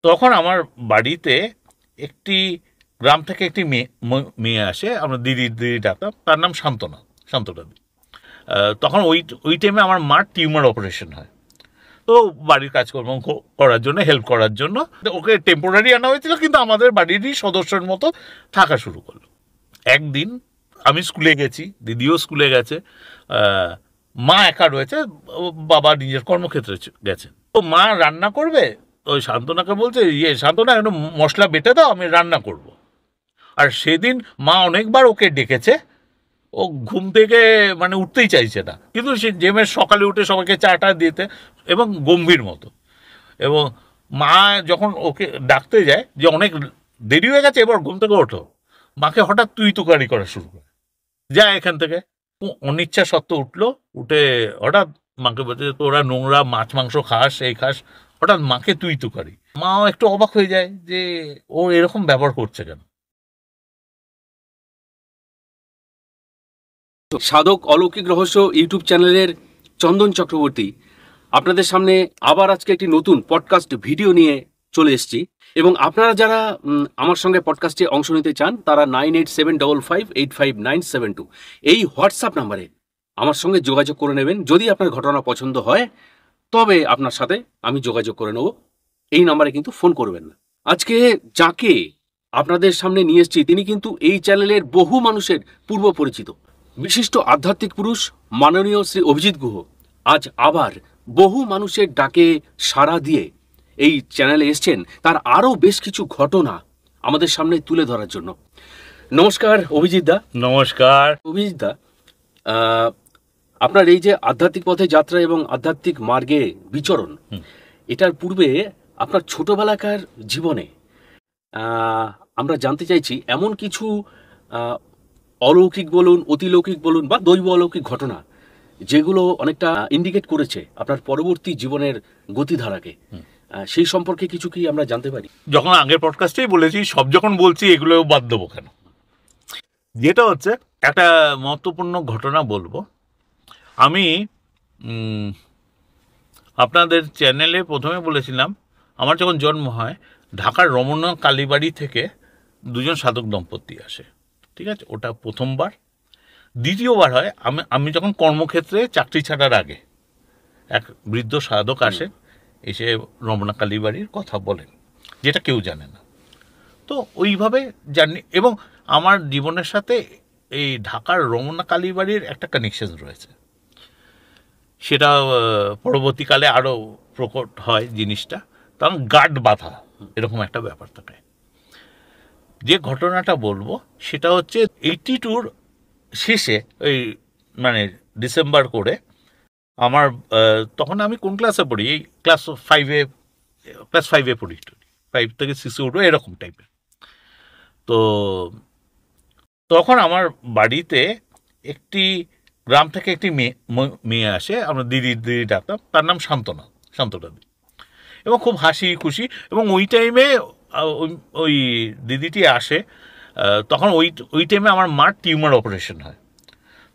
তখন আমার বাড়িতে একটি গ্রাম থেকে একটি মেয়ে আসে, আমরা দিদি ডাকতাম, তার নাম শান্তনা। তখন ওই টাইমে আমার মার টিউমার অপারেশন হয়। তো বাড়ির কাজকর্ম করার জন্য, হেল্প করার জন্য ওকে টেম্পোরারি আনা হয়েছিল, কিন্তু আমাদের বাড়িরই সদস্যের মতো থাকা শুরু করলো। একদিন আমি স্কুলে গেছি, দিদিও স্কুলে গেছে, মা একা রয়েছে, বাবা নিজের কর্মক্ষেত্রে গেছেন। তো মা রান্না করবে, ওই শান্তনাকে বলছে, শান্তনা একটু মশলা বেটে দাও, আমি রান্না করব। আর সেদিন মা অনেকবার ওকে ডেকেছে, ও ঘুম থেকে মানে উঠতেই চাইছে না, কিন্তু সে জেমের সকালে উঠে সবাইকে চাটা দিতে এবং গম্ভীর মতো। এবং মা যখন ওকে ডাকতে যায় যে অনেক দেরি হয়ে গেছে, এবার ঘুম থেকে ওঠো, মাকে হঠাৎ তুই তুকারি করা শুরু করে, যা এখান থেকে। অনিচ্ছা সত্ত্বেও উঠলো, উঠে হঠাৎ মাকে বলছে, তোরা নোংরা মাছ মাংস খাস, এই খাস, হঠাৎ মাকে তুই তুকারি। মাও একটু অবাক হয়ে যায় যে ও এরকম ব্যবহার করছে কেন। সাধক অলৌকিক রহস্য ইউটিউব চ্যানেলের চন্দন চক্রবর্তী আপনাদের সামনে আবার আজকে একটি নতুন পডকাস্ট ভিডিও নিয়ে চলে এসেছি। এবং আপনারা যারা আমার সঙ্গে পডকাস্টে অংশ নিতে চান, তারা 9875585972 এই হোয়াটসঅ্যাপ নাম্বারে আমার সঙ্গে যোগাযোগ করে নেবেন। যদি আপনার ঘটনা পছন্দ হয়, তবে আপনার সাথে আমি যোগাযোগ করে নেব। এই নাম্বারে কিন্তু ফোন করবেন না। আজকে যাকে আপনাদের সামনে নিয়ে এসেছি, তিনি কিন্তু এই চ্যানেলের বহু মানুষের পূর্ব পরিচিত বিশিষ্ট আধ্যাত্মিক পুরুষ মাননীয় শ্রী অভিজিৎ গুহ আজ আবার বহু মানুষের ডাকে সাড়া দিয়ে এই চ্যানেলে এসছেন তার আরও বেশ কিছু ঘটনা আমাদের সামনে তুলে ধরার জন্য। নমস্কার অভিজিৎ দা। নমস্কার অভিজিৎ দা, আপনার এই যে আধ্যাত্মিক পথে যাত্রা এবং আধ্যাত্মিক মার্গে বিচরণ, এটার পূর্বে আপনার ছোটবেলাকার জীবনে আমরা জানতে চাইছি এমন কিছু অলৌকিক বলুন, অতিলৌকিক বলুন বা দৈব অলৌকিক ঘটনা যেগুলো অনেকটা ইন্ডিকেট করেছে আপনার পরবর্তী জীবনের গতিধারাকে, সেই সম্পর্কে কিছু কি আমরা জানতে পারি? যখন আগের পডকাস্টেই বলেছি, সব যখন বলছি এগুলোও বাদ দেবো কেন। যেটা হচ্ছে একটা মহত্বপূর্ণ ঘটনা বলবো। আমি আপনাদের চ্যানেলে প্রথমে বলেছিলাম, আমার যখন জন্ম হয়, ঢাকার রমনা কালীবাড়ি থেকে দুজন সাধক দম্পতি আসে, ঠিক আছে, ওটা প্রথমবার। দ্বিতীয়বার হয় আমি যখন কর্মক্ষেত্রে চাকরি ছাড়ার আগে, এক বৃদ্ধ সাধক আসে, এসে রমনা কালীবাড়ির কথা বলেন, যেটা কেউ জানে না। তো ওইভাবে জানি, এবং আমার জীবনের সাথে এই ঢাকার রমনা কালীবাড়ির একটা কানেকশন রয়েছে। সেটা পরবর্তীকালে আরও প্রকট হয় জিনিসটা, তখন গার্ড বাঁধা এরকম একটা ব্যাপার থাকে। যে ঘটনাটা বলবো সেটা হচ্ছে 82 শেষে, ওই মানে ডিসেম্বর করে, আমার তখন আমি কোন ক্লাসে পড়ি, এই ক্লাস 5-এ পড়ি, 5 থেকে 6-এ উঠবো এরকম টাইপের। তো তখন আমার বাড়িতে একটি গ্রাম থেকে একটি মেয়ে আসে, আমরা দিদি ডাকতাম, তার নাম শান্তনা। এবং খুব হাসি খুশি। এবং ওই টাইমে ওই দিদিটি আসে, তখন ওই টাইমে আমার মার টিউমার অপারেশন হয়।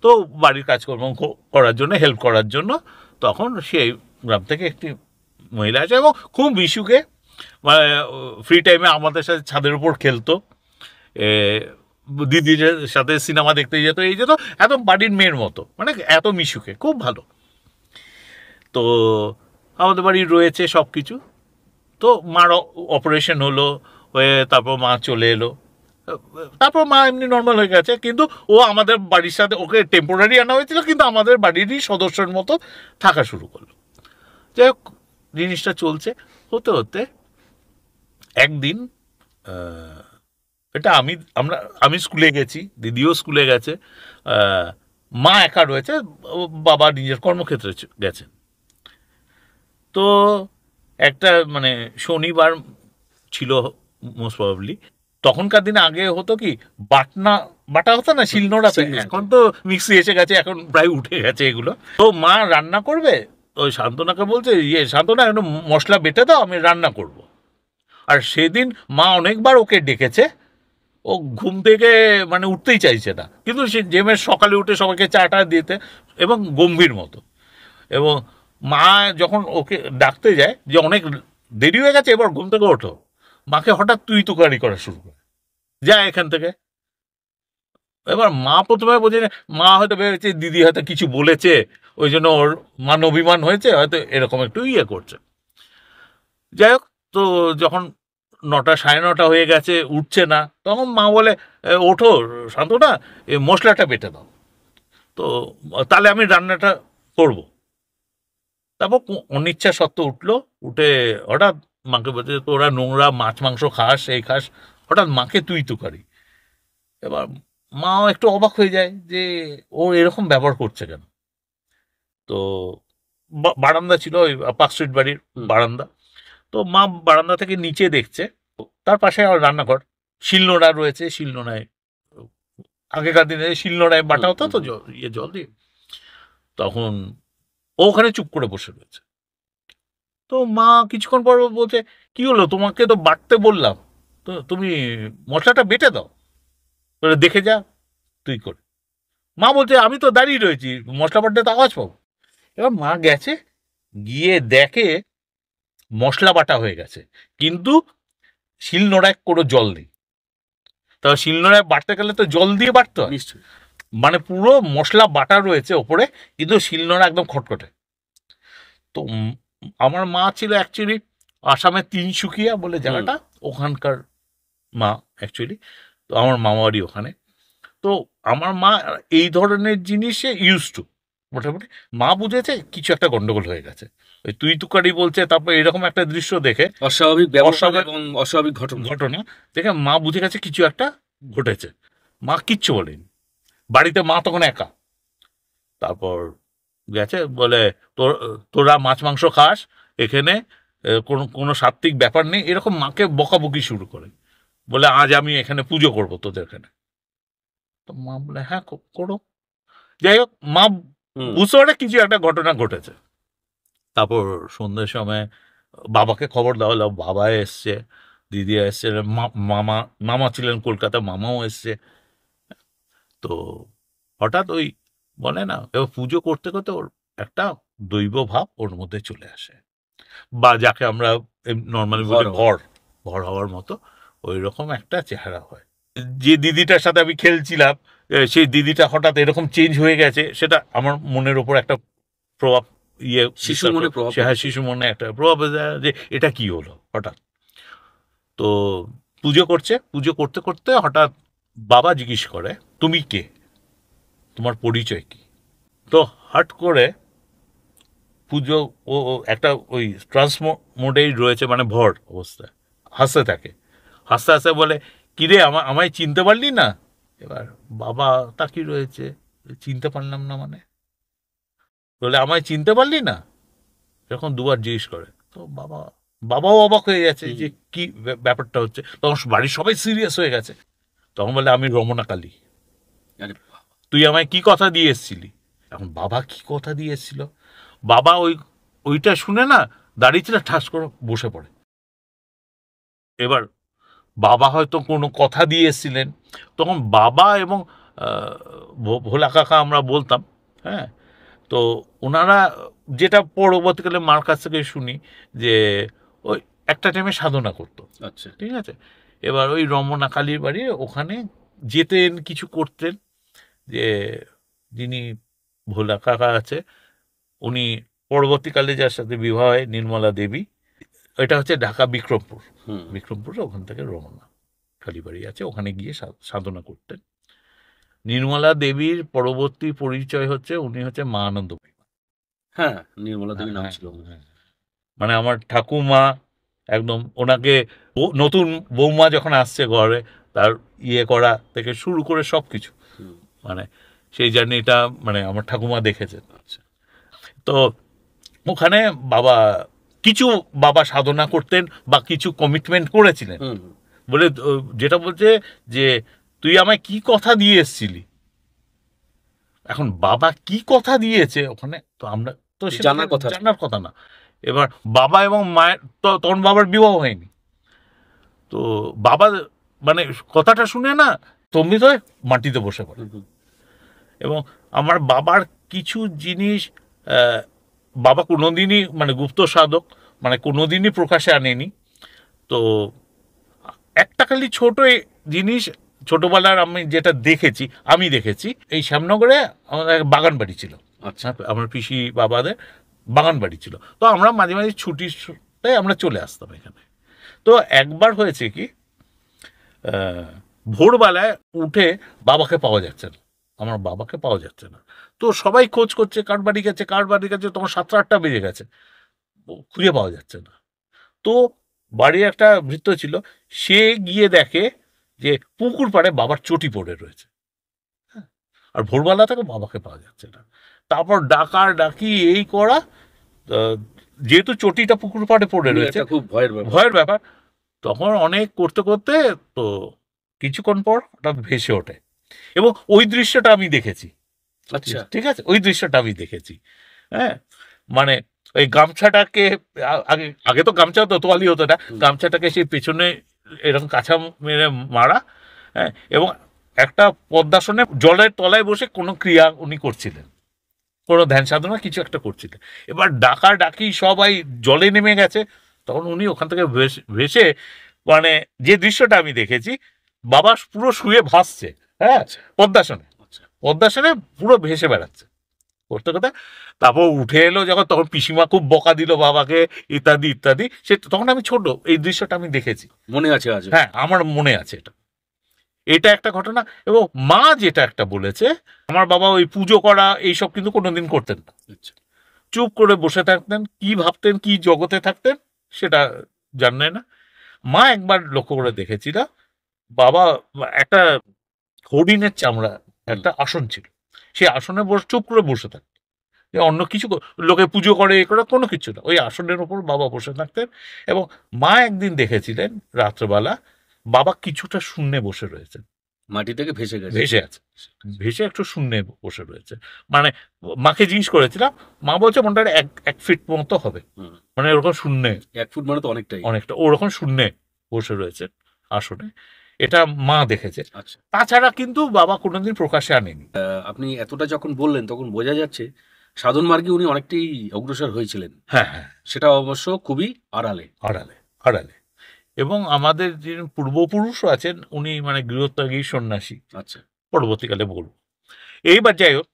তো বাড়ির কাজকর্ম করার জন্য, হেল্প করার জন্য তখন সেই গ্রাম থেকে একটি মহিলা আসে, এবং খুব মিশুকে ফ্রি টাইমে আমাদের সাথে ছাদের উপর খেলতো, দিদির সাথে সিনেমা দেখতে যেত, এই যেত, এত বাড়ির মেয়ের মতো, মানে এত মিশুকে, খুব ভালো। তো আমাদের বাড়ি রয়েছে সব কিছু। তো মার অপারেশন হলো, হয়ে তারপর মা চলে এলো, তারপর মা এমনি নর্মাল হয়ে গেছে, কিন্তু ও আমাদের বাড়ির সাথে, ওকে টেম্পোরারি আনা হয়েছিল, কিন্তু আমাদের বাড়িরই সদস্যের মতো থাকা শুরু করলো। যাই হোক, জিনিসটা চলছে। হতে হতে একদিন, এটা আমি স্কুলে গেছি, দিদিও স্কুলে গেছে, মা একা রয়েছে, বাবা নিজের কর্মক্ষেত্রে গেছেন। তো একটা মানে শনিবার ছিল মোস্ট প্রবাবলি। তখনকার দিনে আগে হতো কি, বাটা হতো না শিলনোড়াতে, এখন তো মিক্সি এসে গেছে, এখন প্রায় উঠে গেছে এগুলো। তো মা রান্না করবে, ওই শান্তনাকে বলছে, শান্তনা একটু মশলা বেটে দাও, আমি রান্না করব। আর সেদিন মা অনেকবার ওকে ডেকেছে, ও ঘুম থেকে মানে উঠতেই চাইছে না, কিন্তু সে জেমের সকালে উঠে সবাইকে চাটা দিতে এবং গম্ভীর মতো। এবং মা যখন ওকে ডাকতে যায় যে অনেক দেরি হয়ে গেছে, এবার ঘুম থেকে ওঠো। মাকে হঠাৎ তুই তুকারি করা শুরু করে, যা এখান থেকে। এবার মা প্রথমে বোঝে না, মা হয়তো ভেবেছে দিদি হয়তো কিছু বলেছে, ওই জন্য ওর মান অভিমান হয়েছে, হয়তো এরকম একটু ইয়ে করছে। যাই হোক, তো যখন 9টা 9:30 হয়ে গেছে, উঠছে না, তখন মা বলে, ওঠো শান্তনা, এই মশলাটা বেটে দাও। তো তাহলে আমি রান্নাটা করব। তারপর অনিচ্ছা সত্ত্বেও উঠলো, উঠে হঠাৎ মাকে বলছে, তোরা নোংরা মাছ মাংস খাস, এই খাস, হঠাৎ মাকে তুই তুকারি। এবার মাও একটু অবাক হয়ে যায় যে ও এরকম ব্যবহার করছে কেন। তো বারান্দা ছিল, ওই পার্ক স্ট্রিট বাড়ির বারান্দা। তো মা বারান্দা থেকে নিচে দেখছে, তার পাশে আমার রান্নাঘর, শিলনোড়া রয়েছে, শিলনোড়ায় আগেকার দিনে শিলনোড়ায় বাটা হতো তো জল দিয়ে। তখন ও ওখানে চুপ করে বসে রয়েছে। তো মা কিছুক্ষণ পর বলছে, কি হলো, তোমাকে তো বাটতে বললাম, তো তুমি মশলাটা বেটে দাও, তোরা দেখে যা তুই করে। মা বলছে, আমি তো দাঁড়িয়ে রয়েছি, মশলা বাটতে তো আওয়াজ পাবো। এবার মা গেছে, গিয়ে দেখে মশলা বাটা হয়ে গেছে, কিন্তু শিলনোড়ায় কোনো জল নেই। তবে শিলনোড়ায় বাটতে গেলে তো জল দিয়ে বাটতে হয়, নিশ্চয়ই। মানে পুরো মশলা বাটা রয়েছে ওপরে, কিন্তু শিলনোড়া একদম খটখটে। তো আমার মা ছিল অ্যাকচুয়ালি আসামের তিনসুকিয়া বলে জায়গাটা, ওখানকার মা অ্যাকচুয়ালি। তো আমার মামা বাড়ি ওখানে। তো আমার মা এই ধরনের জিনিসে ইউজ টু, মোটামুটি মা বুঝেছে কিছু একটা গন্ডগোল হয়ে গেছে। ওই তুই তুকারি বলছে, তারপর এরকম একটা দৃশ্য দেখে, অস্বাভাবিক ব্যবস্থা এবং অস্বাভাবিক ঘটনা দেখে মা বুঝে গেছে কিছু একটা ঘটেছে। মা কিচ্ছু বলেনি, বাড়িতে মা তখন একা। তারপর গেছে, বলে তোরা মাছ মাংস খাস, এখানে কোনো সাত্ত্বিক ব্যাপার নেই, এরকম মাকে বকাবকি শুরু করে, বলে আজ আমি এখানে পুজো করব তোদের এখানে। তো মা বলে, হ্যাঁ করো। যাই হোক, মা বুঝতে পারে কিছু একটা ঘটনা ঘটেছে। তারপর সন্ধ্যের সময় বাবাকে খবর দেওয়া হলো, বাবা এসছে, দিদি এসছে, মামা ছিলেন কলকাতা, মামাও এসছে। তো হঠাৎ ওই বলে না, এবার পুজো করতে করতে ওর একটা দৈব ভাব ওর মধ্যে চলে আসে, বা যাকে আমরা নর্মালি বলি ভর হওয়ার মতো, ওই রকম একটা চেহারা হয়। যে দিদিটার সাথে আমি খেলছিলাম, সেই দিদিটা হঠাৎ এরকম চেঞ্জ হয়ে গেছে, সেটা আমার মনের ওপর একটা প্রভাব, শিশু মনে একটা প্রভাব, যে এটা কি হলো হঠাৎ। তো পুজো করতে করতে হঠাৎ বাবা জিজ্ঞেস করে, তুমি কে, তোমার পরিচয় কি? তো হট করে পুজো ও একটা ওই মোডেই রয়েছে, মানে ভর অবস্থায় হাসতে থাকে, হাসতে হাসতে বলে, কিরে আমায় চিনতে পারলি না? এবার বাবা তাকি রয়েছে, চিনতে পারলাম না মানে? বলে, আমায় চিনতে পারলি না? এরকম দুবার জিজ্ঞেস করে। তো বাবাও অবাক হয়ে গেছে যে কি ব্যাপারটা হচ্ছে। তখন বাড়ির সবাই সিরিয়াস হয়ে গেছে। তখন বলে, আমি রমনা কালী। তুই আমায় কি কথা দিয়ে এসেছিলি? এখন বাবা কি কথা দিয়ে এসেছিল, বাবা ওইটা শুনে না দাঁড়িয়েছিল, ঠাস করে বসে পড়ে। এবার বাবা হয়তো কোনো কথা দিয়ে এসেছিলেন। তখন বাবা এবং ভোলা কাকা আমরা বলতাম, হ্যাঁ, তো ওনারা যেটা পরবর্তীকালে মার কাছ থেকে শুনি, যে ওই একটা টাইমে সাধনা করতো। আচ্ছা, ঠিক আছে। এবার ওই রমনা কালীর বাড়ি ওখানে যেতেন, কিছু করতেন। যে যিনি ভোলা কাকা আছে, উনি পরবর্তীকালে যার সাথে বিবাহ হয়, নির্মলা দেবী, এটা হচ্ছে ঢাকা বিক্রমপুরে, ওখান থেকে রমনা কালীবাড়ি আছে, ওখানে গিয়ে সাধনা করতেন। নির্মলা দেবীর পরবর্তী পরিচয় হচ্ছে, উনি হচ্ছে মা আনন্দময়ী। হ্যাঁ, নির্মলা দেবী নাম ছিল। মানে আমার ঠাকুমা একদম, ওনাকে নতুন বৌমা যখন আসছে ঘরে, তার করা থেকে শুরু করে সব কিছু, মানে সেই জার্নিটা মানে আমার ঠাকুমা দেখেছেন। তো ওখানে বাবা সাধনা করতেন বা কিছু কমিটমেন্ট করেছিলেন, বলে যেটা বলছে যে তুই আমায় কি কথা দিয়ে এসেছিলি। এখন বাবা কি কথা দিয়েছে ওখানে, তো আমরা তো জানার কথা না। এবার বাবা এবং মায়ের তখন বাবার বিবাহ হয়নি, তো বাবা মানে কথাটা শুনে না স্তম্ভিত হয়ে মাটিতে বসে পড়ে। এবং আমার বাবার কিছু জিনিস, বাবা কোনোদিনই মানে গুপ্ত সাধক, মানে কোনোদিনই প্রকাশে আনেনি। তো একটা খালি ছোট জিনিস ছোটবেলার আমি যেটা দেখেছি এই শ্যামনগরে আমাদের বাগান বাড়ি ছিল। আচ্ছা, আমার পিসি বাবাদের বাগান বাড়ি ছিল। তো আমরা মাঝে মাঝে ছুটিতে আমরা চলে আসতাম এখানে। তো একবার হয়েছে কি, ভোরবেলায় উঠে বাবাকে পাওয়া যাচ্ছে না, আমার বাবাকে পাওয়া যাচ্ছে না। তো সবাই খোঁজ করছে, কার বাড়ি গেছে, তোমার 7-8টা বেজে গেছে, খুঁজে পাওয়া যাচ্ছে না। তো বাড়ির একটা ভৃত্য ছিল, সে গিয়ে দেখে যে পুকুর পাড়ে বাবার চটি পড়ে রয়েছে। হ্যাঁ, আর ভোরবেলা থেকে বাবাকে পাওয়া যাচ্ছে না। তারপর ডাকি এই করা, যেহেতু চটিটা পুকুর পাড়ে পড়ে রয়েছে, খুব ভয়ের ব্যাপার। তখন অনেক করতে করতে তো কিছুক্ষণ পর ওটা ভেসে ওঠে, এবং ওই দৃশ্যটা আমি দেখেছি। আচ্ছা, ঠিক আছে, ওই দৃশ্যটা আমি দেখেছি। হ্যাঁ, মানে ওই গামছাটাকে আগে আগে তো গামছা তো তোয়ালি হতো না, গামছাটাকে সেই পেছনে এরকম কাছা মেরে মারা। হ্যাঁ, এবং একটা পদ্মাসনে জলের তলায় বসে কোনো ক্রিয়া উনি করছিলেন, কোনো ধ্যান সাধনা কিছু একটা করছিলেন। এবার ডাকি সবাই জলে নেমে গেছে, তখন উনি ওখান থেকে ভেসে, মানে যে দৃশ্যটা আমি দেখেছি, বাবা পুরো শুয়ে ভাসছে। হ্যাঁ, পদ্মাসনে পুরো ভেসে বেড়াচ্ছে করতে করতে। তারপর উঠে এলো যখন, তখন পিসিমা খুব বকা দিল বাবাকে, ইত্যাদি ইত্যাদি। সে তখন আমি ছোট, এই দৃশ্যটা আমি দেখেছি, মনে আছে আজ? হ্যাঁ, আমার মনে আছে এটা একটা ঘটনা। এবং মা যেটা একটা বলেছে, আমার বাবা ওই পুজো করা এইসব কিন্তু কোনোদিন করতেন না, চুপ করে বসে থাকতেন, কি ভাবতেন, কি জগতে থাকতেন সেটা জানেন না। মা একবার লক্ষ্য করে দেখেছিল, বাবা একটা হরিণের চামড়া একটা আসন ছিল, সেই আসনে চুপ করে বসে থাকতেন, অন্য কিছু লোকে পুজো করে এ করে কোনো কিছু না, ওই আসনের ওপর বাবা বসে থাকতেন। এবং মা একদিন দেখেছিলেন রাত্রবেলা বাবা কিছুটা শূন্যে বসে রয়েছেন, মাটি থেকে ভেসে আছে, ভেসে একটু শূন্যে বসে রয়েছে। মানে মাকে জিজ্ঞেস করেছিলাম, মা বলছে মনটা 1 ফিট মতো হবে, মানে ওরকম শূন্যে, 1 ফুট মানে তো অনেকটা ওরকম শূন্যে বসে রয়েছে আসনে। এটা মা দেখেছে। আচ্ছা, তাছাড়া কিন্তু বাবা কোনোদিন প্রকাশ্যে আনেনি। আপনি এতটা যখন বললেন তখন বোঝা যাচ্ছে সাধন মার্গে উনি অনেকটাই অগ্রসর হয়েছিলেন। হ্যাঁ হ্যাঁ, সেটা অবশ্য খুবই আড়ালে। এবং আমাদের যে পূর্বপুরুষও আছেন, উনি মানে গৃহত্যাগী সন্ন্যাসী। আচ্ছা, পরবর্তীকালে বলব। এইবার যাই হোক,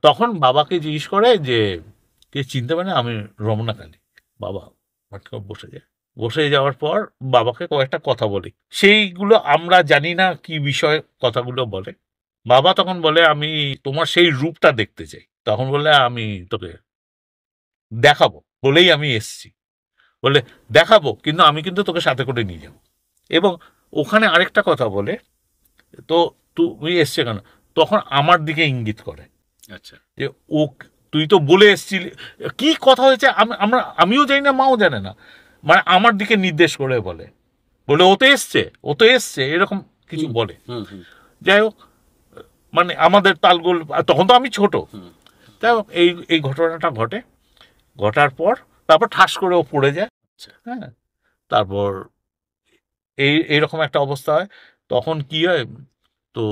তখন বাবাকে জিজ্ঞেস করে যে কে চিনতে পারে, আমি রমনা কালী। বাবা বসে যাওয়ার পর বাবাকে কয়েকটা কথা বলি, সেইগুলো আমরা জানি না কি বিষয় কথাগুলো বলে। বাবা তখন বলে, আমি তোমার সেই রূপটা দেখতে চাই। তখন বলে, আমি তোকে দেখাবো বলেই আমি এসছি, বলে দেখাবো, কিন্তু আমি কিন্তু তোকে সাথে করে নিয়ে যাবো। এবং ওখানে আরেকটা কথা বলে, তো তুই এসছে কেন, তখন আমার দিকে ইঙ্গিত করে। আচ্ছা, যে ও তুই তো বলে এসছিলি, কি কথা হয়েছে আমিও জানি না, মাও জানে না, মানে আমার দিকে নির্দেশ করে বলে ও তো এসছে এরকম কিছু বলে। যাই হোক, মানে আমাদের তালগোল, তখন তো আমি ছোট। যাই হোক, এই ঘটনাটা ঘটার পর তারপর ঠাস করে ও পড়ে যায়। হ্যাঁ, তারপর এইরকম একটা অবস্থা হয়। তখন কি হয়, তো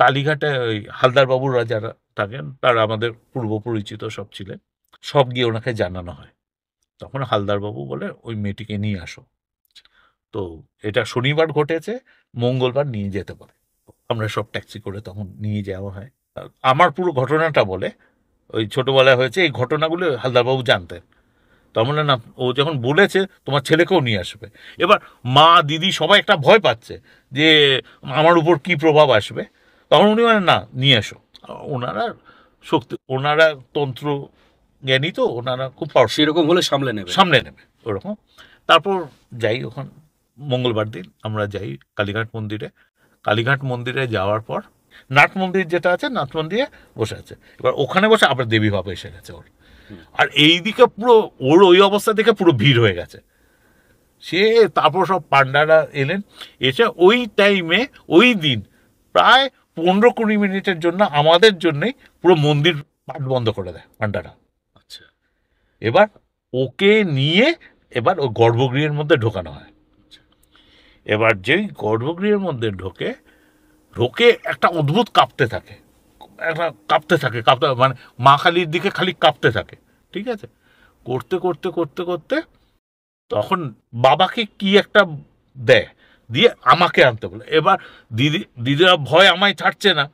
কালীঘাটে ওই হালদার বাবুরা যারা থাকেন, তারা আমাদের পূর্ব পরিচিত সব ছিলেন, সব গিয়ে ওনাকে জানানো হয়। তখন হালদার বাবু বলে, ওই মেয়েটিকে নিয়ে আসো। তো এটা শনিবার ঘটেছে, মঙ্গলবার নিয়ে যেতে পারে। আমরা সব ট্যাক্সি করে তখন নিয়ে যাওয়া হয়। আমার পুরো ঘটনাটা বলে, ওই ছোটবেলায় হয়েছে এই ঘটনাগুলো হালদারবাবু জানতেন। তার না, ও যখন বলেছে তোমার ছেলেকেও নিয়ে আসবে, এবার মা দিদি সবাই একটা ভয় পাচ্ছে যে আমার উপর কি প্রভাব আসবে। তখন উনি মানে, না, নিয়ে এসো। ওনারা তন্ত্র জ্ঞানী, তো ওনারা খুব সেরকম হলে সামলে নেবে ওরকম। তারপর যাই, ওখান মঙ্গলবার দিন আমরা যাই কালীঘাট মন্দিরে যাওয়ার পর নাট মন্দির যেটা আছে, নাট মন্দিরে বসে আছে। এবার ওখানে বসে আবার দেবী ভাবে এসে গেছে ওর, আর এইদিকে পুরো ওর ওই অবস্থা দেখে পুরো ভিড় হয়ে গেছে। তারপর সব পান্ডারা এলেন, এসে ওই টাইমে ওই দিন প্রায় 15-20 মিনিটের জন্য আমাদের জন্যই পুরো মন্দির পাঠ বন্ধ করে দেয় পান্ডারা। আচ্ছা, এবার ওকে নিয়ে এবার ওই গর্ভগৃহের মধ্যে ঢোকানো হয়। এবার যেই গর্ভগৃহের মধ্যে ঢোকে একটা অদ্ভুত কাঁপতে থাকে, মানে মা কালীর দিকে খালি কাঁপতে থাকে। ঠিক আছে, করতে করতে করতে করতে তখন বাবাকে কি একটা দেয়, দিয়ে আমাকে আনতে বলে। এবার দিদিরা ভয় আমায় ছাড়ছে না,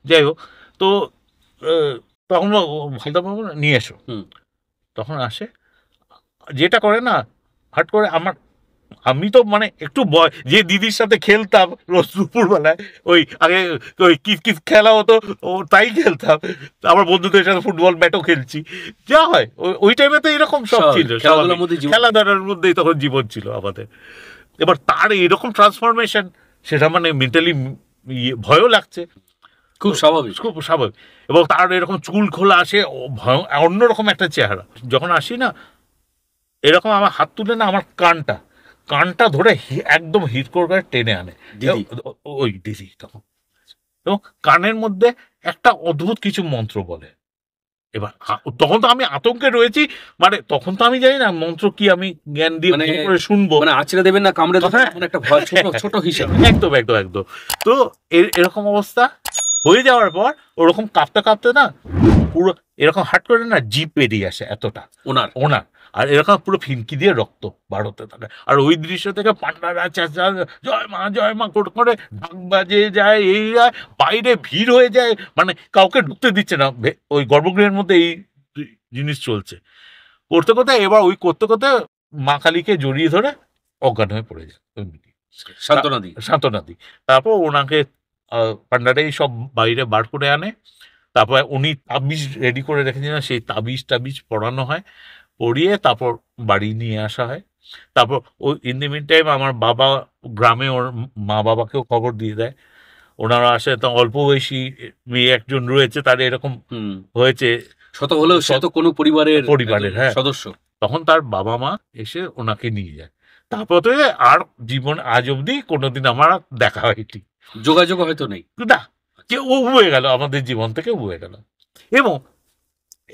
যাই হোক। তো তখন ভালো নিয়ে এসো, তখন আসে, যেটা করে না হাট করে আমি তো মানে একটু যে দিদির সাথে খেলতাম রোজ দুপুরবেলায়, ওই আগে ওই কিস খেলা হতো, তাই খেলতাম। আমার বন্ধুদের সাথে ফুটবল ব্যাটও খেলছি, যা হয় ওই টাইমে তো এরকম সব ছিল, খেলাধুলার মধ্যেই তখন জীবন ছিল আমাদের। এবার তার এরকম ট্রান্সফরমেশন, সেটা মানে মেন্টালি ভয়ও লাগছে, খুব স্বাভাবিক, খুব স্বাভাবিক। এবং তার এরকম চুল খোলা আসে, অন্যরকম একটা চেহারা। যখন আসি না, এরকম আমার হাত তুলে না আমার কানটা ধরে একদম হিট করে টেনে আনে ওই দিদি তখন, এবং কানের মধ্যে একটা অদ্ভুত কিছু মন্ত্র বলে। এবার তখন তো আমি আতঙ্কে রয়েছি, মানে তখন তো আমি জানি না মন্ত্র কি, আমি জ্ঞান দিয়ে করে শুনবো, মানে আছড়ে দেবেন না, কামড়ে দেবেন, একটা ভয় ছোট হিসাবে। একদম একদম একদম। তো এরকম অবস্থা হয়ে যাওয়ার পর ওরকম কাঁপতে কাঁপতে না পুরো এরকম হাট করে না জিভ বেরিয়ে আসে এতটা ওনার, আর এরকম পুরো ফিনকি দিয়ে রক্ত বাড়তে থাকে। আর ওই দৃশ্য থেকে পান্ডারা চেঁচা জয় মা করে ঢাক বাজে যায়, এই যায়, বাইরে ভিড় হয়ে যায়, মানে কাউকে ঢুকতে দিচ্ছে না ওই গর্ভগৃহের মধ্যে। এই জিনিস চলছে করতে করতে, এবার ওই করতে করতে মা কালীকে জড়িয়ে ধরে অজ্ঞান হয়ে পড়ে যায়, সান্ত্বনা দিই। তারপর ওনাকে পান্ডারাই সব বাইরে বার করে আনে। তারপর উনি তাবিজ রেডি করে রেখেছিলেন, সেই তাবিজ পড়ানো হয়, পড়িয়ে তারপর বাড়ি নিয়ে আসা হয়। তারপর ওই ইন দি মিন টাইম আমার বাবা গ্রামে ওর মা বাবাকেও খবর দিয়ে দেয়, ওনারা আসে। তো অল্প বয়সী মেয়ে একজন রয়েছে, তার এরকম হয়েছে, শত হলেও শত কোনো পরিবারের হ্যাঁ সদস্য। তখন তার বাবা মা এসে ওনাকে নিয়ে যায়। তারপর তো আর জীবন আজ অব্দি কোনোদিন আমার দেখা হয়নি, যোগাযোগ হয়তো নেই, না, যে ও হয়ে গেল আমাদের জীবন থেকে, হয়ে গেল। এবং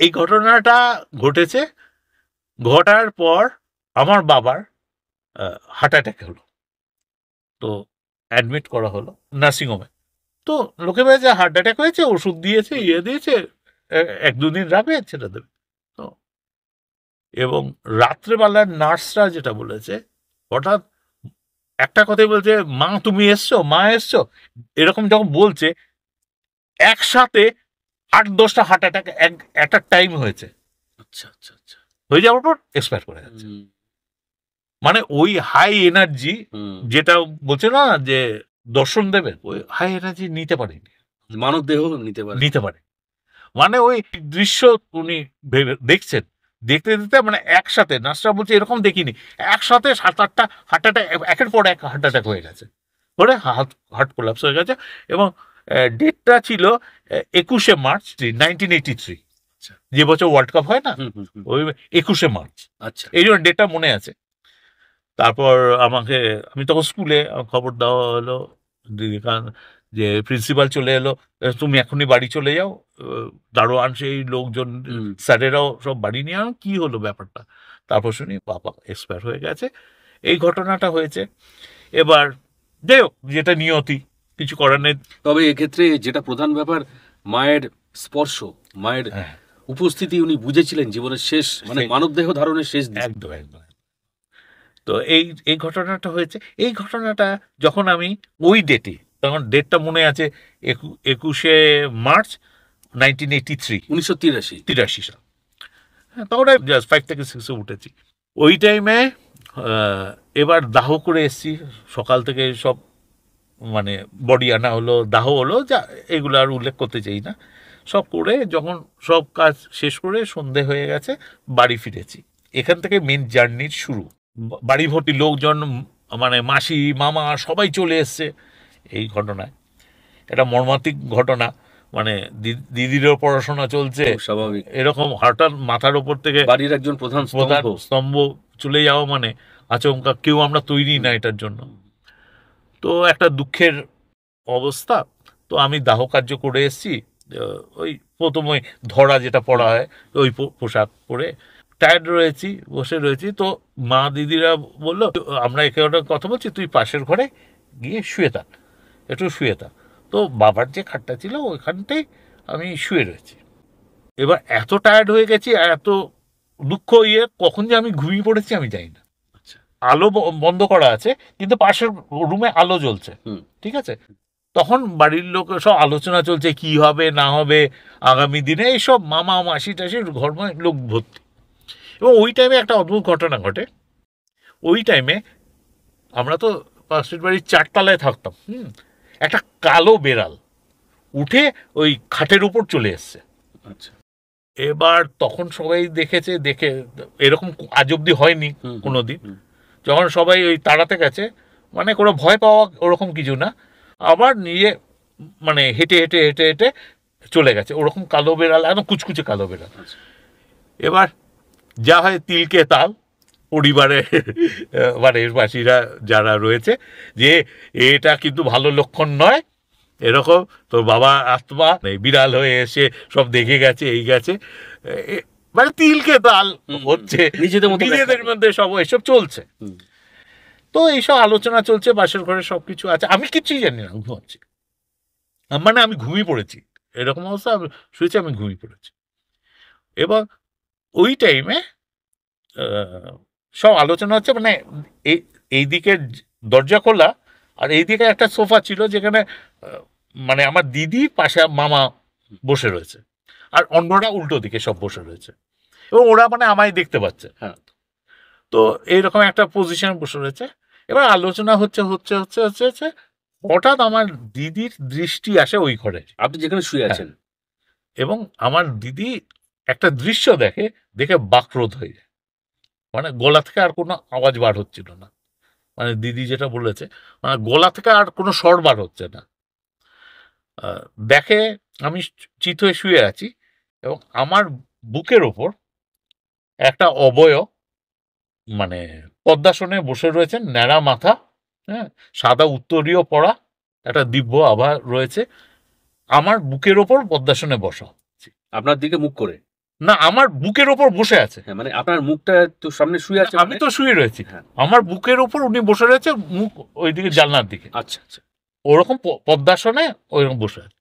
এই ঘটনাটা ঘটেছে, ঘটার পর আমার বাবার হার্ট অ্যাটাক হলো, তো অ্যাডমিট করা হলো নার্সিংহোমে। তো লোকে বলেছে হার্ট অ্যাটাক হয়েছে, ওষুধ দিয়েছে, দিয়েছে, 1-2 দিন রাখবে, ছেড়ে দেবে। তো এবং রাত্রেবেলার নার্সরা যেটা বলেছে, হঠাৎ একটা কথাই বলছে, মা তুমি এসছো, মা এসছো, এরকম যখন বলছে, একসাথে 8-10টা হার্ট অ্যাটাক একটা টাইম হয়েছে। আচ্ছা আচ্ছা আচ্ছা, হয়ে যাওয়ার পর এক্সপায়ার করে যাচ্ছে। মানে ওই হাই এনার্জি, যেটা বলছে না যে দর্শন দেবে, ওই হাই এনার্জি নিতে পারেনি, মানব দেহ নিতে পারে। মানে ওই দৃশ্য উনি দেখছেন, দেখতে দেখতে মানে একসাথে, নার্সরা বলছে এরকম দেখিনি, একসাথে 7-8টা হার্ট অ্যাটাক একের পর এক হার্ট অ্যাটাক হয়ে গেছে, পরে হার্ট কোলাপস হয়ে গেছে। এবং ডেটটা ছিল 21শে মার্চ 1983, যে বছর ওয়ার্ল্ড কাপ হয় না, ওই 21শে মার্চ। আচ্ছা, এই জন্য ডেটটা মনে আছে। তারপর আমি তখন স্কুলে খবর দেওয়া হলো যে প্রিন্সিপাল চলে এলো, তুমি এখনই বাড়ি চলে যাও, দারোয়ান সেই লোকজন স্যারেরাও সব বাড়ি নিয়ে আনো, কি হলো ব্যাপারটা। তারপর শুনি বাবা এক্সপায়ার হয়ে গেছে। এই ঘটনাটা হয়েছে। এবার যাই হোক, যেটা নিয়তি, কিছু করার নেই। তবে এক্ষেত্রে যেটা প্রধান ব্যাপার, মায়ের স্পর্শ, মায়ের উপস্থিতি উনি বুঝেছিলেন জীবনের শেষ, মানে মানবদেহ ধারণের শেষ। একদম একদম। তো এই ঘটনাটা হয়েছে। এই ঘটনাটা যখন আমি ওই ডেটে, তখন ডেটটা মনে আছে, 21শে মার্চ 1983, 1983 সাল। হ্যাঁ, তখন জাস্ট 5 থেকে 6-এ উঠেছি। ওই টাইমে এবার দাহ করে এসছি, সকাল থেকে সব মানে বডি আনা হলো, দাহ হলো, যা এগুলো আর উল্লেখ করতে চাই না। সব করে যখন সব কাজ শেষ করে সন্ধে হয়ে গেছে, বাড়ি ফিরেছি। এখান থেকে মেন জার্নির শুরু। বাড়ি ভর্তি লোকজন, মানে মাসি মামা সবাই চলে এসছে এই ঘটনায়। এটা মর্মান্তিক ঘটনা, মানে দিদিরও পড়াশোনা চলছে, স্বাভাবিক, এরকম হঠাৎ মাথার ওপর থেকে বাড়ির একজন প্রধান স্তম্ভ চলে যাওয়া, মানে আচমকা, কেউ আমরা তৈরি না এটার জন্য। তো একটা দুঃখের অবস্থা। তো আমি দাহ কার্য করে এসেছি, ওই প্রথমে ধরা যেটা পড়া হয়, ওই পোশাক পরে টায়ার্ড রয়েছি, বসে রয়েছি। তো মা দিদিরা বললো, আমরা একে ওটা কথা বলছি, তুই পাশের ঘরে গিয়ে শুয়ে থাক, একটু শুয়ে থাক। তো বাবার যে খাটটা ছিল ওইখানটাই আমি শুয়ে রয়েছি। এবার এত টায়ার্ড হয়ে গেছি, আর এত দুঃখ কখন যে আমি ঘুমিয়ে পড়েছি আমি জানি না। আচ্ছা। আলো বন্ধ করা আছে, কিন্তু পাশের রুমে আলো জ্বলছে, ঠিক আছে। তখন বাড়ির লোক সব আলোচনা চলছে কি হবে না হবে আগামী দিনে, এইসব মামা মাসি টাসির ঘরময় লোক ভর্তি। এবং ওই টাইমে একটা অদ্ভুত ঘটনা ঘটে। ওই টাইমে আমরা তো পাশের বাড়ির 4 তলায় থাকতাম। একটা কালো বেড়াল উঠে ওই খাটের উপর চলে এসছে। আচ্ছা। এবার তখন সবাই দেখেছে, দেখে এরকম আজ অব্দি হয়নি কোনোদিন। যখন সবাই ওই তাড়াতে গেছে, মানে কোনো ভয় পাওয়া ওরকম কিছু না, আবার নিয়ে মানে হেঁটে হেঁটে হেঁটে হেঁটে চলে গেছে। ওরকম কালো বেড়াল, একদম কুচকুচে কালো বেড়াল। এবার যা হয় তিলকে তাল পরিবারের বাড়ির বাসীরা যারা রয়েছে, যে এটা কিন্তু ভালো লক্ষণ নয়, এরকম তোর বাবা আত্মা বিড়াল হয়ে এসে সব দেখে গেছে, এই গেছে, মানে তিলকে তাল হচ্ছে, নিজেদের মধ্যে সব এসব চলছে। তো এইসব আলোচনা চলছে, পাশের ঘরে সবকিছু আছে, আমি কিছুই জানি না, ঘুমাচ্ছি, মানে আমি ঘুমিয়ে পড়েছি, এরকম অবস্থা, আমি শুয়েছি, আমি ঘুমিয়ে পড়েছি। এবং ওই টাইমে সব আলোচনা হচ্ছে, মানে এইদিকে দরজা খোলা, আর এইদিকে একটা সোফা ছিল যেখানে মানে আমার দিদি পাশে মামা বসে রয়েছে, আর অন্যরা উল্টো দিকে সব বসে রয়েছে, এবং ওরা মানে আমায় দেখতে পাচ্ছে। হ্যাঁ, তো এইরকম একটা পজিশন বসে রয়েছে। এবার আলোচনা হচ্ছে হচ্ছে হচ্ছে হচ্ছে হচ্ছে হঠাৎ আমার দিদির দৃষ্টি আসে ওই ঘরে, আপনি যেখানে শুয়ে আছেন, এবং আমার দিদি একটা দৃশ্য দেখে, দেখে বাকরোধ হয়ে যায়, মানে গলা থেকে আর কোনো আওয়াজ বার হচ্ছিল না, মানে দিদি যেটা বলেছে, মানে গলা থেকে আর কোনো স্বর বার হচ্ছে না। দেখে আমি চিত হয়ে শুয়ে আছি, এবং আমার বুকের ওপর একটা অবয়ব মানে পদ্মাসনে বসে রয়েছেন, ন্যাড়া মাথা, হ্যাঁ, সাদা উত্তরীয় পরা, একটা দিব্য আভা রয়েছে, আমার বুকের ওপর পদ্মাসনে বসা, আপনার দিকে মুখ করে না, আমার বুকের ওপর বসে আছে। হ্যাঁ, মানে আপনার মুখটা তো সামনে শুয়ে আছে, আমি তো শুয়ে রয়েছি, আমার বুকের ওপর উনি বসে রয়েছে, মুখ ওইদিকে জানলার দিকে। আচ্ছা আচ্ছা, ওরকম পদ্মাসনে ওইরকম বসে আছে।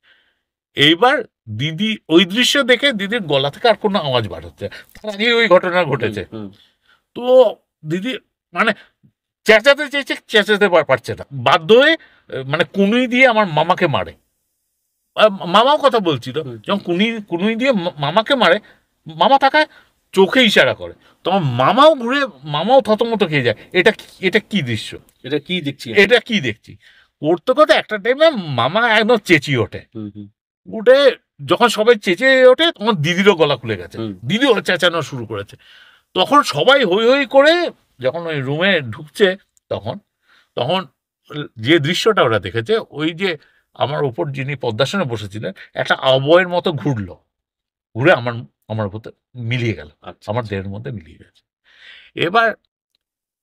এইবার দিদি ওই দৃশ্য দেখে দিদির গলা থেকে আর কোনো আওয়াজ বার হচ্ছে, তার আগে ওই ঘটনা ঘটেছে। তো দিদি মানে চেঁচাতে চেয়েছে, চেঁচাতে পারছে না, বাধ্য হয়ে মানে কুনুই দিয়ে আমার মামাকে মারে। মামাও কথা বলছিল, যখন কুনুই দিয়ে মামাকে মারে, মামা তাকায়, চোখে ইশারা করে, তখন মামাও ঘুরে, মামাও থতমতো খেয়ে যায়, এটা কি দৃশ্য, এটা কি দেখছি করতে করতে একটা টাইমে মামা একদম চেঁচিয়ে ওঠে। উঠে যখন সবাই চেঁচিয়ে ওঠে, তখন দিদিরও গলা খুলে গেছে, দিদিও চেঁচানো শুরু করেছে। তখন সবাই হই হই করে যখন ওই রুমে ঢুকছে, তখন যে দৃশ্যটা ওরা দেখেছে, ওই যে আমার উপর যিনি পদ্মাসনে বসেছিলেন, একটা অবয়ের মতো ঘুরে আমার উপর মিলিয়ে গেল, আমার দেহের মধ্যে মিলিয়ে গেছে। এবার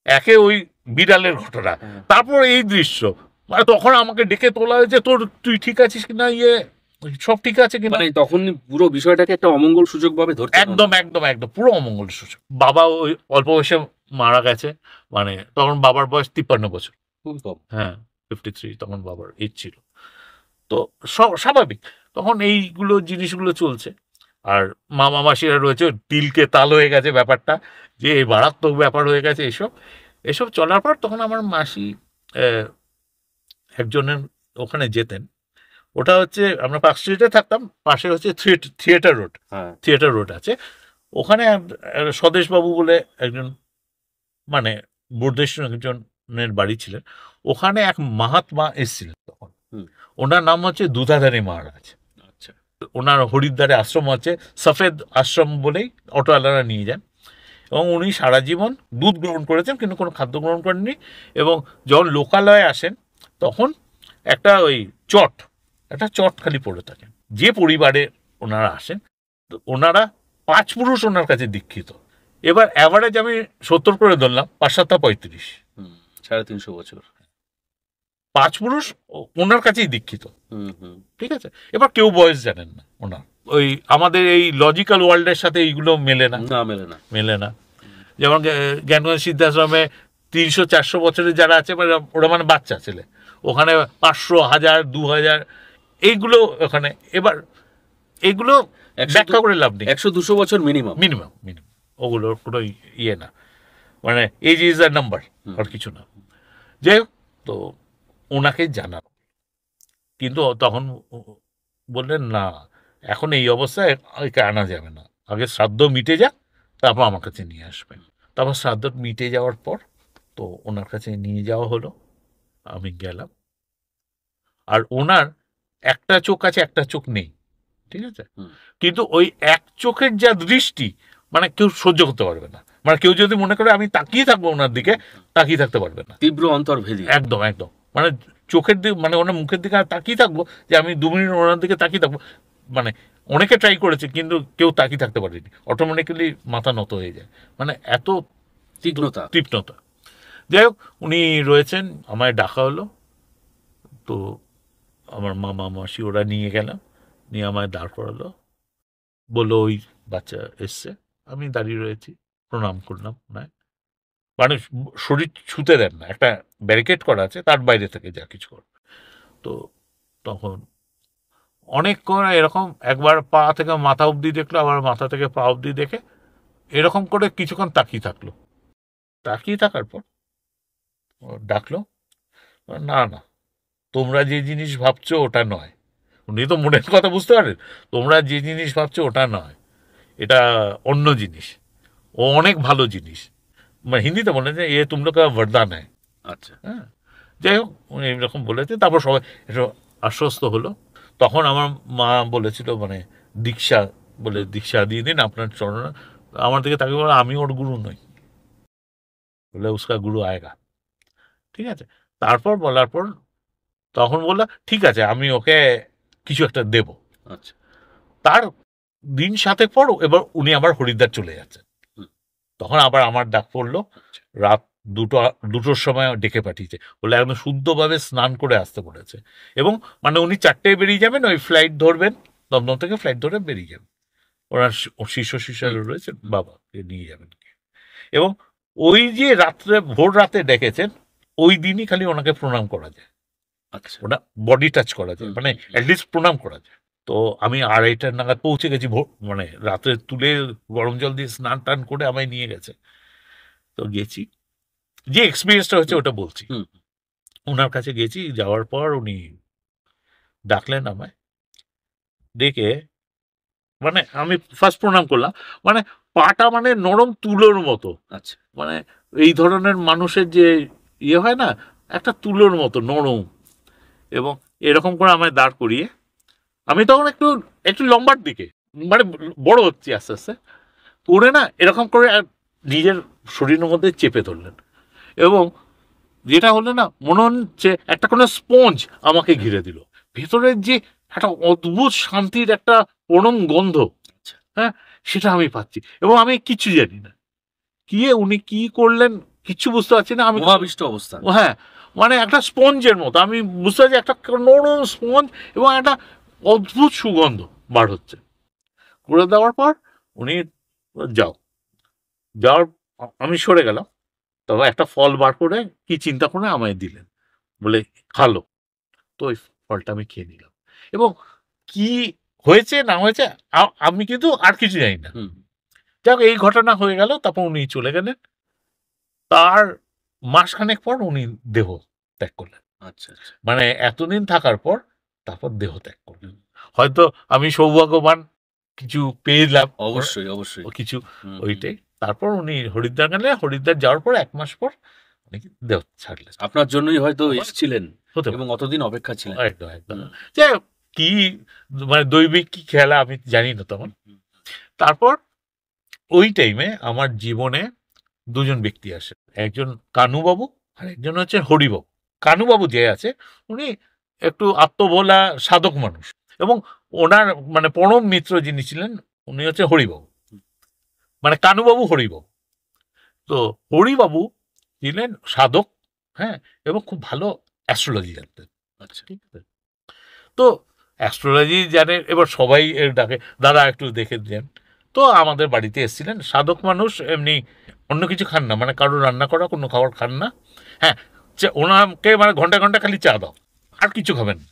একে ওই বিড়ালের ঘটনা, তারপর এই দৃশ্য, মানে তখন আমাকে ডেকে তোলা হয়েছে, তুই ঠিক আছিস কিনা, সব ঠিক আছে কিনা। মানে তখন পুরো বিষয়টাকে একটা অমঙ্গল সূচক ভাবে ধরতে, একদম একদম একদম পুরো অমঙ্গল সূচক। বাবা ওই অল্প বয়সে মারা গেছে, মানে তখন বাবার বয়স 53 বছর, হ্যাঁ 53, তখন বাবার এজ ছিল। তো স্বাভাবিক তখন এইগুলো জিনিসগুলো চলছে, আর মামা মাসিরা রয়েছে, তিলকে তাল হয়ে গেছে ব্যাপারটা, যে মারাত্মক ব্যাপার হয়ে গেছে। এসব চলার পর তখন আমার মাসি একজনের ওখানে যেতেন, ওটা হচ্ছে আমরা পার্ক স্ট্রিটে থাকতাম, পাশে হচ্ছে থিয়েটার রোড আছে, ওখানে স্বদেশবাবু বলে একজন মানে বর্দেশ্বর একজনের বাড়ি ছিলেন, ওখানে এক মহাত্মা এসেছিলেন তখন, ওনার নাম হচ্ছে দুধাধারী মহারাজ। আচ্ছা, ওনার হরিদ্বারে আশ্রম আছে, সফেদ আশ্রম বলেই অটোওয়ালারা নিয়ে যান, এবং উনি সারা জীবন দুধ গ্রহণ করেছেন, কিন্তু কোনো খাদ্য গ্রহণ করেননি। এবং যখন লোকালয়ে আসেন, তখন একটা চট খালি পড়ে থাকেন। যে পরিবারে ওনারা আসেন, ওনারা 5 পুরুষ ওনার কাছে দীক্ষিত। এবার অ্যাভারেজ আমি 70 করে ধরলাম, 5-7 35, 350 বছর 5 পুরুষ ওনার কাছেই দীক্ষিত। ঠিক আছে, এবার কেউ বয়স জানেন না ওনার, ওই আমাদের এই লজিক্যাল ওয়ার্ল্ডের সাথে এইগুলো মেলে না। যেমন জ্ঞানগঞ্জ সিদ্ধাশ্রমে 300-400 বছরের যারা আছে, ওরা মানে বাচ্চা ছেলে, ওখানে 500, 1000, 2000 এইগুলো ওখানে। এবার এগুলো ব্যাখ্যা করে লাভ নেই, 100-200 বছর মিনিমাম। ওগুলোর কোনো ইয়ে না, মানে এজ ইজ আ নাম্বার, আর কিছু না। যাই হোক, তো ওনাকে জানানো, কিন্তু তখন বললেন না, এখন এই অবস্থায় একে আনা যাবে না, আগে শ্রাদ্ধ মিটে যাক, তারপর আমার কাছে নিয়ে আসবেন। তারপর শ্রাদ্ধ মিটে যাওয়ার পর তো ওনার কাছে নিয়ে যাওয়া হলো, আমি গেলাম। আর ওনার একটা চোখ আছে, একটা চোখ নেই, ঠিক আছে, কিন্তু ওই এক চোখের যা দৃষ্টি, মানে কেউ সহ্য করতে পারবে না। মানে কেউ যদি মনে করে আমি তাকিয়ে থাকবো ওনার দিকে, তাকিয়ে থাকতে পারবে না, তীব্র অন্তর্ভেদী। একদম একদম, মানে চোখের দিকে, মানে ওনার মুখের দিকে তাকিয়ে থাকবো, যে আমি 2 মিনিট ওনার দিকে তাকিয়ে থাকবো, মানে অনেকে ট্রাই করেছে কিন্তু কেউ তাকিয়ে থাকতে পারেনি, অটোমেটিক্যালি মাথা নত হয়ে যায়, মানে এত তীক্ষ্ণতা। যাই হোক, উনি রয়েছেন, আমায় ডাকা হলো, তো আমার মামা মাসি ওরা নিয়ে গেলাম, নিয়ে আমায় দাঁড় করালো, বললো ওই বাচ্চা এসছে। আমি দাঁড়িয়ে রয়েছি, প্রণাম করলাম। মানে শরীর ছুতে দেন না, একটা ব্যারিকেড করা আছে, তার বাইরে থেকে যা কিছু করবে। তো তখন অনেকক্ষণ এরকম একবার পা থেকে মাথা অবধি দেখলো, আবার মাথা থেকে পা অবধি দেখে এরকম করে কিছুক্ষণ তাকিয়ে থাকলো। তাকিয়ে থাকার পর ডাকলো, না না, তোমরা যে জিনিস ভাবছো ওটা নয়। উনি তো মনের কথা বুঝতে পারেন, তোমরা যে জিনিস ভাবছো ওটা নয়, এটা অন্য জিনিস, ও অনেক ভালো জিনিস। মানে হিন্দিতে বলে যে এ তুম লোক বরদান হ্যায়। আচ্ছা, হ্যাঁ, যাই হোক, উনি এরকম বলেছে। তারপর সবাই একটু আশ্বস্ত হলো। তখন আমার মা বলেছিল, মানে দীক্ষা বলে, দীক্ষা দিয়ে দিন আপনার চরণে। আমার দিকে তাকে বলে, আমি ওর গুরু নই, বলে উসকা গুরু আয়েগা। ঠিক আছে, তারপর বলার পর তখন বললো ঠিক আছে, আমি ওকে কিছু একটা দেব। আচ্ছা, তার দিন 7 পর এবার উনি আবার হরিদ্বার চলে যাচ্ছেন। তখন আবার আমার ডাক পড়লো, রাত 2টোর সময় ডেকে পাঠিয়েছে, বলে একদম শুদ্ধভাবে স্নান করে আসতে বলেছে। এবং মানে উনি 4টায় বেরিয়ে যাবেন, ওই ফ্লাইট ধরবেন, দমদম থেকে ফ্লাইট ধরে বেরিয়ে যাবেন, ওনার শিষ্য রয়েছে, বাবাকে নিয়ে যাবেন। এবং ওই যে রাত্রে, ভোর রাতে ডেকেছেন, ওই দিনই খালি ওনাকে প্রণাম করা যায়। আচ্ছা, ওটা বডি টাচ করা যায়, মানে অ্যাটলিস্ট প্রণাম করা যায়। তো আমি 2:30টার নাগাদ পৌঁছে গেছি, মানে রাতে তুলে গরম জল দিয়ে স্নান টান করে আমায় নিয়ে গেছে। তো গেছি, যে এক্সপিরিয়েন্সটা হচ্ছে ওটা বলছি। ওনার কাছে গেছি, যাওয়ার পর উনি ডাকলেন আমায়, ডেকে মানে আমি ফার্স্ট প্রণাম করলাম, মানে পাটা মানে নরম তুলোর মতো। আচ্ছা, মানে এই ধরনের মানুষের যে ইয়ে হয় না, একটা তুলোর মতো নরম। এবং এরকম করে আমায় দাঁড় করিয়ে, আমি তখন একটু একটু লম্বার দিকে, মানে বড় হচ্ছি আস্তে আস্তে, করে না এরকম করে নিজের শরীরের মধ্যে চেপে ধরলেন। এবং যেটা হলো না, মনে হচ্ছে একটা কোনো স্পঞ্জ আমাকে ঘিরে দিল, ভেতরের যে একটা অদ্ভুত শান্তির একটা পরম গন্ধ, হ্যাঁ, সেটা আমি পাচ্ছি। এবং আমি কিচ্ছু জানি না কি উনি কি করলেন, কিচ্ছু বুঝতে পারছি না আমি, মহাবিষ্ট অবস্থা। হ্যাঁ, মানে একটা স্পঞ্জের মতো আমি বুঝতে পারছি, একটা নরম স্পঞ্জ, এবং একটা অদ্ভুত সুগন্ধ বার হচ্ছে। করে দেওয়ার পর উনি যাওয়ার আমি সরে গেলাম। তবে একটা ফল বার করে কি চিন্তা করে আমায় দিলেন, বলে খালো। তো ওই ফলটা আমি খেয়ে নিলাম। এবং কি হয়েছে না হয়েছে আমি কিন্তু আর কিছু জানি না। যাক, এই ঘটনা হয়ে গেল। তারপর উনি চলে গেলেন। তার মাসখানেক পর উনি দেহ ত্যাগ করলেন। আচ্ছা, মানে এতদিন থাকার পর তারপর দেহ ত্যাগ করলেন। হয়তো আমি সৌভাগ্যবান, কিছু পেলাম, অবশ্যই অবশ্যই কিছু, ওইটাই। তারপর উনি হরিদ্বার গেলেন, হরিদ্বার যাওয়ার পর 1 মাস পর উনি দেহ ছাড়লেন। আপনার জন্যই হয়তো এসেছিলেন হতে এবং অতদিন অপেক্ষা ছিলেন। একদম একদম। যাই হোক, কি মানে দৈবিক কি খেলা আমি জানি না তখন। তারপর ওই টাইমে আমার জীবনে 2জন ব্যক্তি আসে, একজন কানুবাবু আর একজন হচ্ছে হরিবাবু। কানুবাবু যে আছে, উনি একটু আত্মভোলা সাধক মানুষ, এবং ওনার মানে পরম মিত্র যিনি ছিলেন উনি হচ্ছে হরিবাবু, মানে কানুবাবু হরিবাবু। তো হরিবাবু ছিলেন সাধক, হ্যাঁ, এবং খুব ভালো অ্যাস্ট্রোলজি জানতেন। আচ্ছা, ঠিক আছে, তো অ্যাস্ট্রোলজি জানেন, এবার সবাই এর ডাকে, দাদা একটু দেখে দেন। তো আমাদের বাড়িতে এসেছিলেন, সাধক মানুষ, এমনি অন্য কিছু খান না, মানে কারো রান্না করা কোনো খাবার খান না। হ্যাঁ, ওনাকে মানে ঘন্টা ঘন্টা খালি চা দাও, আর কিছু খাবেন না।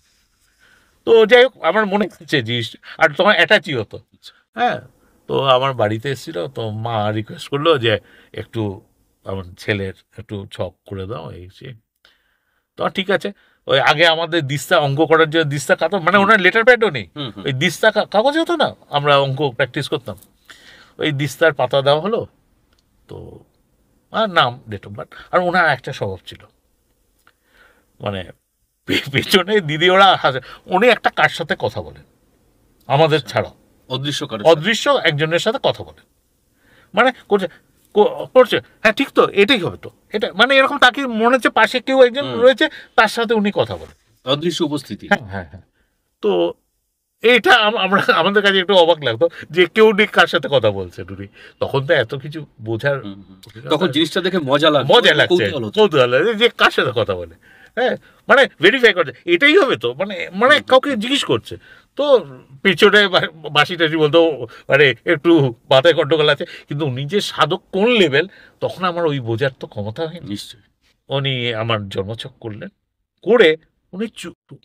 তো যাই হোক, আমার মনে হচ্ছে জিনিস, আর তোমার অ্যাটাচই হতো। হ্যাঁ, তো তো আমার বাড়িতে এসেছিল, তো মা রিকোয়েস্ট করলো যে একটু আমার ছেলের একটু ছক করে দাও এই সেই। তো ঠিক আছে, ওই আগে আমাদের দিস্তা অঙ্ক করার জন্য দিস্তা কাগজ, মানে ওনার লেটার প্যাডও নেই, ওই দিস্তা কাগজ হতো না, আমরা অঙ্ক প্র্যাকটিস করতাম, ওই দিস্তার পাতা দেওয়া হলো। তো আর নাম, ডেট অফ বার্থ। আর ওনার একটা স্বভাব ছিল, মানে পেছনে দিদি ওরা হাসে, উনি একটা কার সাথে কথা বলেন আমাদের ছাড়া, অদৃশ্য একজনের সাথে কথা বলেন, মানে করছে হ্যাঁ ঠিক তো, এটাই হবে তো, এটা মানে এরকম, তাকে মনে হচ্ছে পাশে কেউ একজন রয়েছে, তার সাথে উনি কথা বলেন, অদৃশ্য উপস্থিতি। হ্যাঁ। তো এইটা আমরা, আমাদের কাছে একটু অবাক লাগতো যে কেউ নেই কার সাথে কথা বলছে উনি। তখন তো এত কিছু বোঝার, তখন জিনিসটা দেখে মজা লাগছে, কৌতূহল যে কার সাথে কথা বলে, হ্যাঁ, মানে ভেরিফাই করছে এটাই হবে তো, মানে কাউকে জিজ্ঞেস করছে। তো পিছনে বাসি টাসি বলতো, মানে একটু মাথায় গন্ডগোল আছে, কিন্তু উনি যে সাধক কোন লেভেল, তখন আমার ওই বোঝার তো ক্ষমতা হয়নি। নিশ্চয়ই। উনি আমার জন্মছক করলেন, করে উনি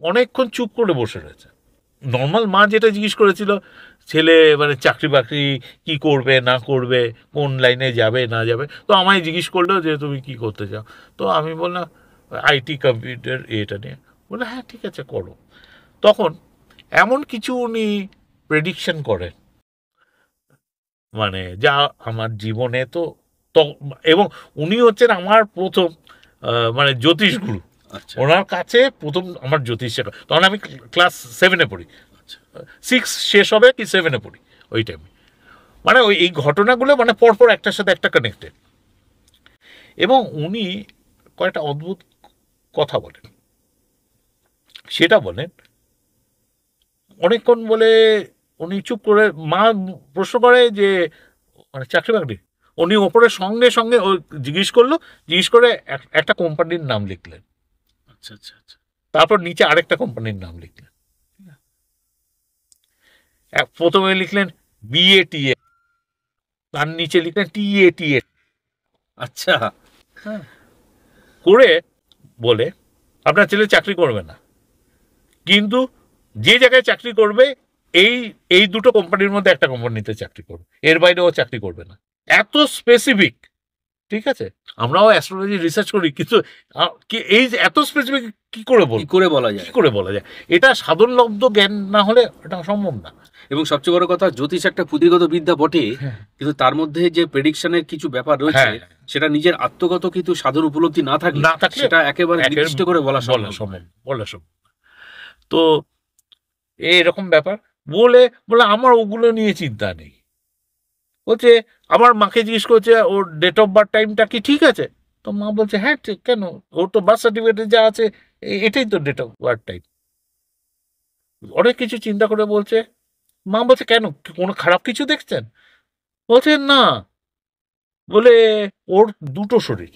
অনেকক্ষণ চুপ করে বসে রয়েছে। নর্মাল মা যেটা জিজ্ঞেস করেছিল, ছেলে মানে চাকরি বাকরি কি করবে না করবে, কোন লাইনে যাবে না যাবে, তো আমায় জিজ্ঞেস করলো যে তুমি কি করতে চাও। তো আমি বললাম আইটি কম্পিউটার এটা নিয়ে। বলে হ্যাঁ ঠিক আছে করো। তখন এমন কিছু উনি প্রেডিকশন করেন, মানে যা আমার জীবনে তো, এবং উনি হচ্ছেন আমার প্রথম মানে জ্যোতিষ গুরু। ওনার কাছে প্রথম আমার জ্যোতিষ শেখা, তখন আমি ক্লাস 7-এ পড়ি, 6 শেষ হবে কি 7-এ পড়ি ওই টাইমে। মানে ওই এই ঘটনাগুলো মানে পরপর একটার সাথে একটা কানেক্টেড। এবং উনি কয়েকটা অদ্ভুত কথা বলেন, সেটা বলেন অনেকক্ষণ বলে, উনি চুপ করে, মা প্রশ্ন করে যে মানে চাকরি বাকরি, উনি ওপরে সঙ্গে সঙ্গে জিজ্ঞেস করে একটা কোম্পানির নাম লিখলেন। আচ্ছা আচ্ছা আচ্ছা। তারপর নিচে আরেকটা কোম্পানির নাম লিখলেন। প্রথমে লিখলেন BATA, তার নিচে লিখলেন TATA। আচ্ছা, করে বলে আপনার ছেলে চাকরি করবে না, কিন্তু যে জায়গায় চাকরি করবে এই দুটো কোম্পানির মধ্যে একটা কোম্পানিতে চাকরি করবে, এর বাইরে ও চাকরি করবে না। এত স্পেসিফিক, ঠিক আছে, আমরাও অ্যাস্ট্রোলজি রিসার্চ করি, কিন্তু এই এত স্পেসিফিক কি করে বলা যায়, এটা সাধনলব্ধ জ্ঞান না হলে এটা সম্ভব না। এবং সবচেয়ে বড় কথা, জ্যোতিষ একটা পুঁথিগত বিদ্যা বটে, কিন্তু তার মধ্যে যে প্রেডিকশনের কিছু ব্যাপার রয়েছে, সেটা নিজের আত্মগত কিন্তু সাধন উপলব্ধি না থাকলে সেটা একেবারে নির্দিষ্ট করে বলা সম্ভব। তো এরকম ব্যাপার বলে আমার ওগুলো নিয়ে চিন্তা নেই। বলছে আমার মাকে জিজ্ঞেস করছে ওর ডেট অফ বার্থ টাইমটা কি ঠিক আছে, তো মা বলছে হ্যাঁ ঠিক, কেন, ওর তো বার্থ সার্টিফিকেটে যা আছে এটাই তো ডেট অফ বার্থ টাইম। অনেক কিছু চিন্তা করে বলছে, মা বলছে কেন, কোনো খারাপ কিছু দেখছেন? বলছে না, বলে ওর দুটো শরীর।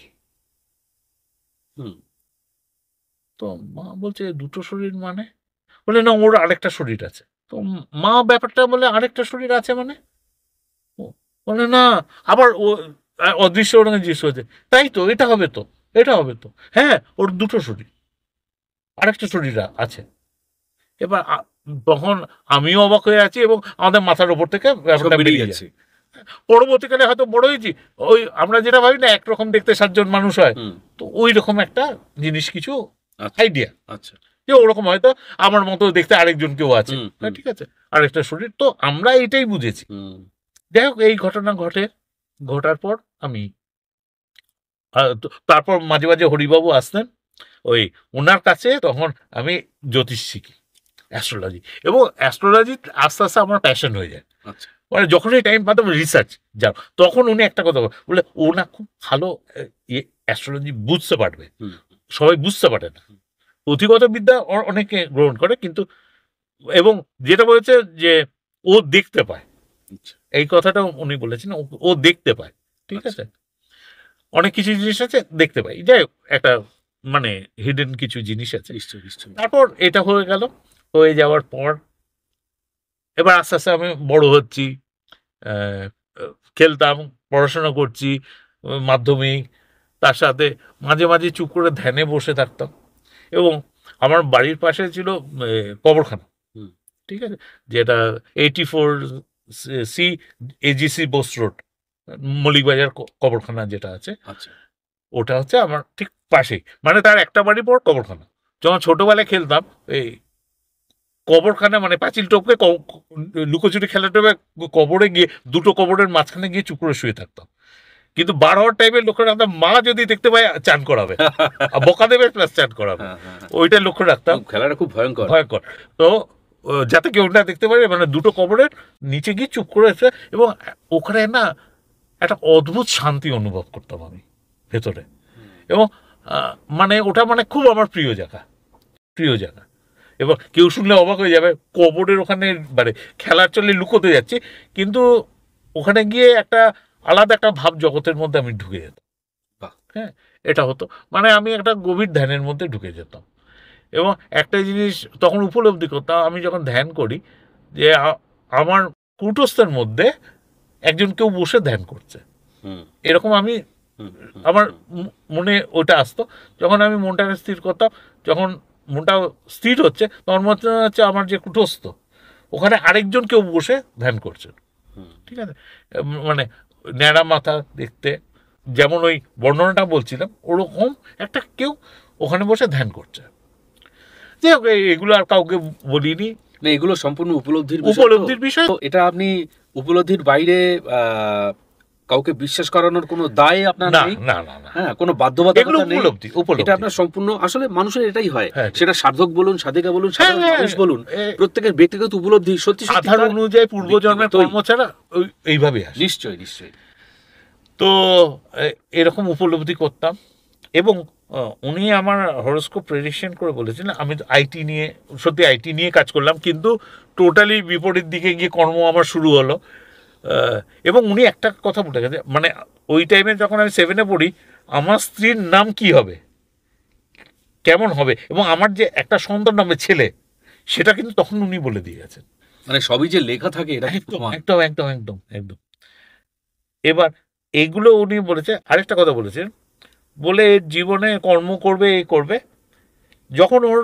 তো মা বলছে দুটো শরীর মানে? বলে না, ওর আরেকটা শরীর আছে। তো মা ব্যাপারটা বলে আরেকটা শরীর আছে মানে? বলে না, আবার ও অদৃশ্য ওরা জিজ্ঞেস হয়েছে, তাই তো, এটা হবে তো, হ্যাঁ ওর দুটো শরীর, আরেকটা শরীর আছে। এবার তখন আমিও অবাক হয়ে আছি, এবং আমাদের মাথার ওপর থেকে ব্যাপারটা বেরিয়ে যাচ্ছে। পরবর্তীকালে হয়তো বড় হয়েছি, ওই আমরা যেটা ভাবি না একরকম দেখতে 7 জন মানুষ হয়, তো ওই রকম একটা জিনিস, কিছু আইডিয়া, আচ্ছা, যে ওরকম হয়তো আমার মতো দেখতে আরেকজন কেউ আছে, ঠিক আছে, আরেকটা শরীর। তো আমরা এটাই বুঝেছি। যাই হোক, এই ঘটনা ঘটার পর আমি, তারপর মাঝে মাঝে হরিবাবু আসতেন, ওই ওনার কাছে তখন আমি জ্যোতিষ শিখি, অ্যাস্ট্রোলজি, এবং অ্যাস্ট্রোলজি আস্তে আস্তে আমার প্যাশন হয়ে যায়। মানে যখনই টাইম পাতাম রিসার্চ যাও, তখন উনি একটা কথা বলে, ও না খুব ভালো অ্যাস্ট্রোলজি বুঝতে পারবে, সবাই বুঝতে পারে না, পুঁথিগত বিদ্যা অনেকে গ্রহণ করে, কিন্তু এবং যেটা বলেছে যে ও দেখতে পায়, এই কথাটা উনি বলেছেন, ও দেখতে পায়, ঠিক আছে, অনেক কিছু জিনিস আছে দেখতে পাই, যাই হোক একটা মানে হিডেন কিছু জিনিস আছে। তারপর এটা হয়ে যাওয়ার পর এবার আস্তে আস্তে আমি বড় হচ্ছি, খেলতাম, পড়াশোনা করছি, মাধ্যমিক, তার সাথে মাঝে মাঝে চুপ করে ধ্যানে বসে থাকতাম। এবং আমার বাড়ির পাশে ছিল কবরখানা, ঠিক আছে, যেটা 84 সি এজিসি বোস রোড, মলিকবাজার কবরখানা যেটা আছে, আচ্ছা ওটা হচ্ছে আমার ঠিক পাশেই, মানে তার একটা বাড়ি পর কবরখানা। যখন ছোটবেলায় খেলতাম এই কবরখানা, মানে পাঁচিল টপকে লুকোচুরি খেলাটা কবরে গিয়ে দুটো কবরের মাঝখানে গিয়ে চুপ করে শুয়ে থাকতাম। কিন্তু বার হওয়ার টাইমে লক্ষ্য রাখতাম মা যদি দেখতে পায় চান করাবে, বকা দেবে প্লাস চান করাবে, ওইটা লক্ষ্য রাখতাম। খেলাটা খুব ভয়ঙ্কর ভয়ঙ্কর। তো যাতে কেউ না দেখতে পারে, মানে দুটো কবরের নিচে গিয়ে চুপ করে আছে, এবং ওখানে না একটা অদ্ভুত শান্তি অনুভব করতাম আমি ভেতরে। এবং মানে ওটা মানে খুব আমার প্রিয় জায়গা, প্রিয় জায়গা। এবার কেউ শুনলে অবাক হয়ে যাবে, কবরের ওখানে মানে খেলার চলে লুকোতে যাচ্ছি, কিন্তু ওখানে গিয়ে একটা আলাদা একটা ভাব জগতের মধ্যে আমি ঢুকে যেতাম। হ্যাঁ, এটা হতো, মানে আমি একটা গভীর ধ্যানের মধ্যে ঢুকে যেতাম। এবং একটা জিনিস তখন উপলব্ধি করতাম, আমি যখন ধ্যান করি, যে আমার কুটস্থের মধ্যে একজন কেউ বসে ধ্যান করছে, এরকম আমি আমার মনে ওটা আসতো। যখন আমি মনটাকে স্থির করতাম, যখন মনটা স্থির হচ্ছে, তখন মনে হচ্ছে আমার যে কুটস্থ ওখানে আরেকজন কেউ বসে ধ্যান করছেন। ঠিক আছে, মানে ন্যাড়া মাথা দেখতে, যেমন ওই বর্ণনাটা বলছিলাম, ওরকম একটা কেউ ওখানে বসে ধ্যান করছে। যাই হোক, এগুলো আর কাউকে বলিনি, না এগুলো সম্পূর্ণ উপলব্ধির বিষয়। এটা আপনি উপলব্ধির বাইরে কাউকে বিশ্বাস করানোর কোনো দায় আপনার নেই, না না না, হ্যাঁ, কোনো বাধ্যবাধকতা নেই, উপলব্ধি এটা আপনার সম্পূর্ণ, আসলে মানুষের এটাই হয়, সেটা সাধক বলুন, সাধিকা বলুন, সাধারণ মানুষ বলুন, প্রত্যেকের ব্যক্তিগত উপলব্ধি সত্যি আধার অনুযায়ী পূর্বজন্মের কর্ম ছাড়া এইভাবে আসে। নিশ্চয়ই নিশ্চয়ই। তো এরকম উপলব্ধি করতাম, এবং উনি আমার হরোস্কোপ প্রেডিকশন করে বলেছেন, আমি আইটি নিয়ে, সত্যি আইটি নিয়ে কাজ করলাম, কিন্তু টোটালি বিপরীত দিকে গিয়ে কর্ম আমার শুরু হলো। এবং উনি একটা কথা বলে গেছে, মানে ওই টাইমে যখন আমি 7-এ পড়ি, আমার স্ত্রীর নাম কি হবে, কেমন হবে, এবং আমার যে একটা সন্তান নামে ছেলে, সেটা কিন্তু তখন উনি বলে দিয়ে গেছেন। মানে সবই যে লেখা থাকে, এটা একদম একদম একদম একদম একদম। এবার এগুলো উনি বলেছে, আরেকটা কথা বলেছেন, বলে জীবনে কর্ম করবে, এই করবে, যখন ওর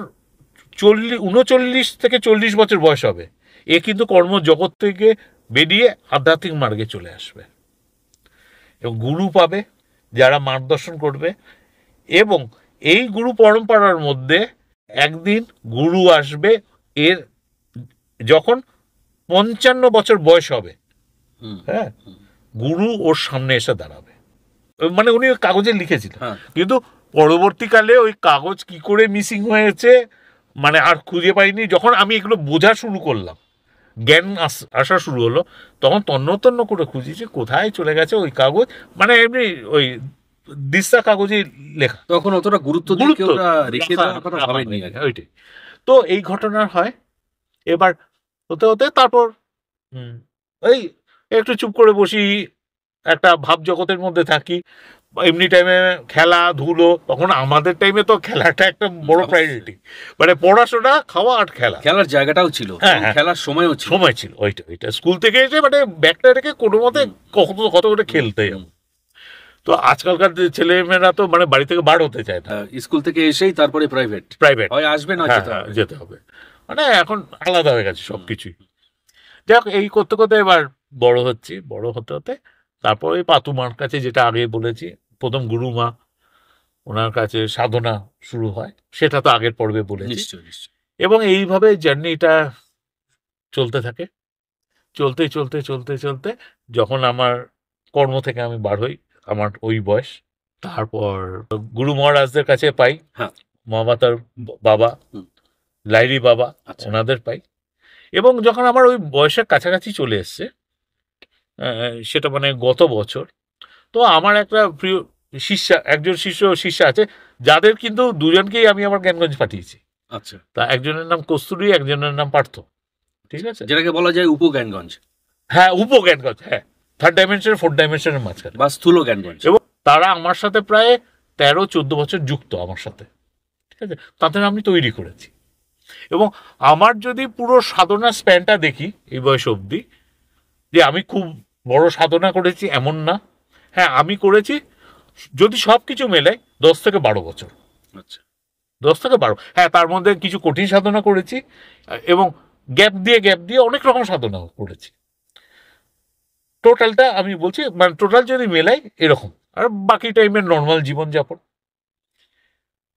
39 থেকে 40 বছর বয়স হবে, এ কিন্তু কর্মজগৎ থেকে বেরিয়ে আধ্যাত্মিক মার্গে চলে আসবে, এবং গুরু পাবে যারা মার্গদর্শন করবে, এবং এই গুরু পরম্পরার মধ্যে একদিন গুরু আসবে এর যখন 55 বছর বয়স হবে, হ্যাঁ, গুরু ওর সামনে এসে দাঁড়াবে। মানে উনি কাগজে লিখেছিলেন, কিন্তু পরবর্তীকালে ওই কাগজ কি করে মিসিং হয়েছে, মানে আর খুঁজে পাইনি। যখন আমি এগুলো বোঝা শুরু করলাম, জ্ঞান আসা শুরু হলো, তখন তন্ন তন্ন করে খুঁজেছি কোথায় চলে গেছে ওই কাগজ, মানে এমনি ওই দিস্তা কাগজে লেখা, তখন অতটা গুরুত্ব ওইটাই। তো এই ঘটনা হয়। এবার হতে হতে তারপর এই একটু চুপ করে বসি, একটা ভাব জগতের মধ্যে থাকি, এমনি টাইমে খেলাধুলো, তখন আমাদের টাইমে তো খেলাটা একটা বড় প্রায়োরিটি, মানে পড়াশোনা, খাওয়া আর খেলা, খেলার জায়গাটাও ছিল, খেলার সময়ও সময় ছিল, ওইটা স্কুল থেকে এসে মানে ব্যাগটা রেখে কোনো মতে কত করে খেলতে। তো আজকালকার ছেলেমেয়েরা তো মানে বাড়ি থেকে বার হতে চায় না, স্কুল থেকে এসেই তারপরে প্রাইভেট হয়, আসবে না, যেতে হবে, মানে এখন আলাদা হয়ে গেছে সবকিছুই। যাই হোক, এই করতে করতে এবার বড় হচ্ছে, বড় হতে হতে তারপর ওই পাতুমার কাছে, যেটা আগে বলেছি, প্রথম গুরুমা, ওনার কাছে সাধনা শুরু হয়, সেটা তো আগের পর্বে বলেছি। এবং এইভাবে জার্নিটা চলতে থাকে, চলতে চলতে চলতে চলতে যখন আমার কর্ম থেকে আমি বার হই, আমার ওই বয়স, তারপর গুরু মহারাজদের কাছে পাই, মহামাতার বাবা, লাইরি বাবা, ওনাদের পাই। এবং যখন আমার ওই বয়সের কাছাকাছি চলে এসছে, সেটা মানে গত বছর, তো আমার একটা প্রিয় একজন শিষ্য আছে, যাদের কিন্তু দুজনকেই আমি আমার জ্ঞানগঞ্জ পাঠিয়েছি। আচ্ছা, তা একজনের নাম কস্তুরী, একজনের নাম পার্থ। ঠিক আছে, যেটাকে বলা যায় উপজ্ঞানগঞ্জ। হ্যাঁ, উপজ্ঞানগঞ্জ, হ্যাঁ, 3rd ডাইমেনশন 4th ডাইমেনশনের মাঝখানে, বা স্থূল জ্ঞানগঞ্জ। এবং তারা আমার সাথে প্রায় 13-14 বছর যুক্ত আমার সাথে। ঠিক আছে, তাদের আমি তৈরি করেছি। এবং আমার যদি পুরো সাধনা স্প্যানটা দেখি এই বয়স অবধি, যে আমি খুব বড় সাধনা করেছি এমন না, হ্যাঁ আমি করেছি, যদি সব কিছু মেলে 10 থেকে 12 বছর। আচ্ছা, 10 থেকে 12, হ্যাঁ, তার মধ্যে কিছু কঠিন সাধনা করেছি, এবং গ্যাপ দিয়ে অনেক রকম সাধনা করেছি। টোটালটা আমি বলছি, মানে টোটাল যদি মেলাই এরকম, আর বাকি টাইমের নর্মাল জীবনযাপন।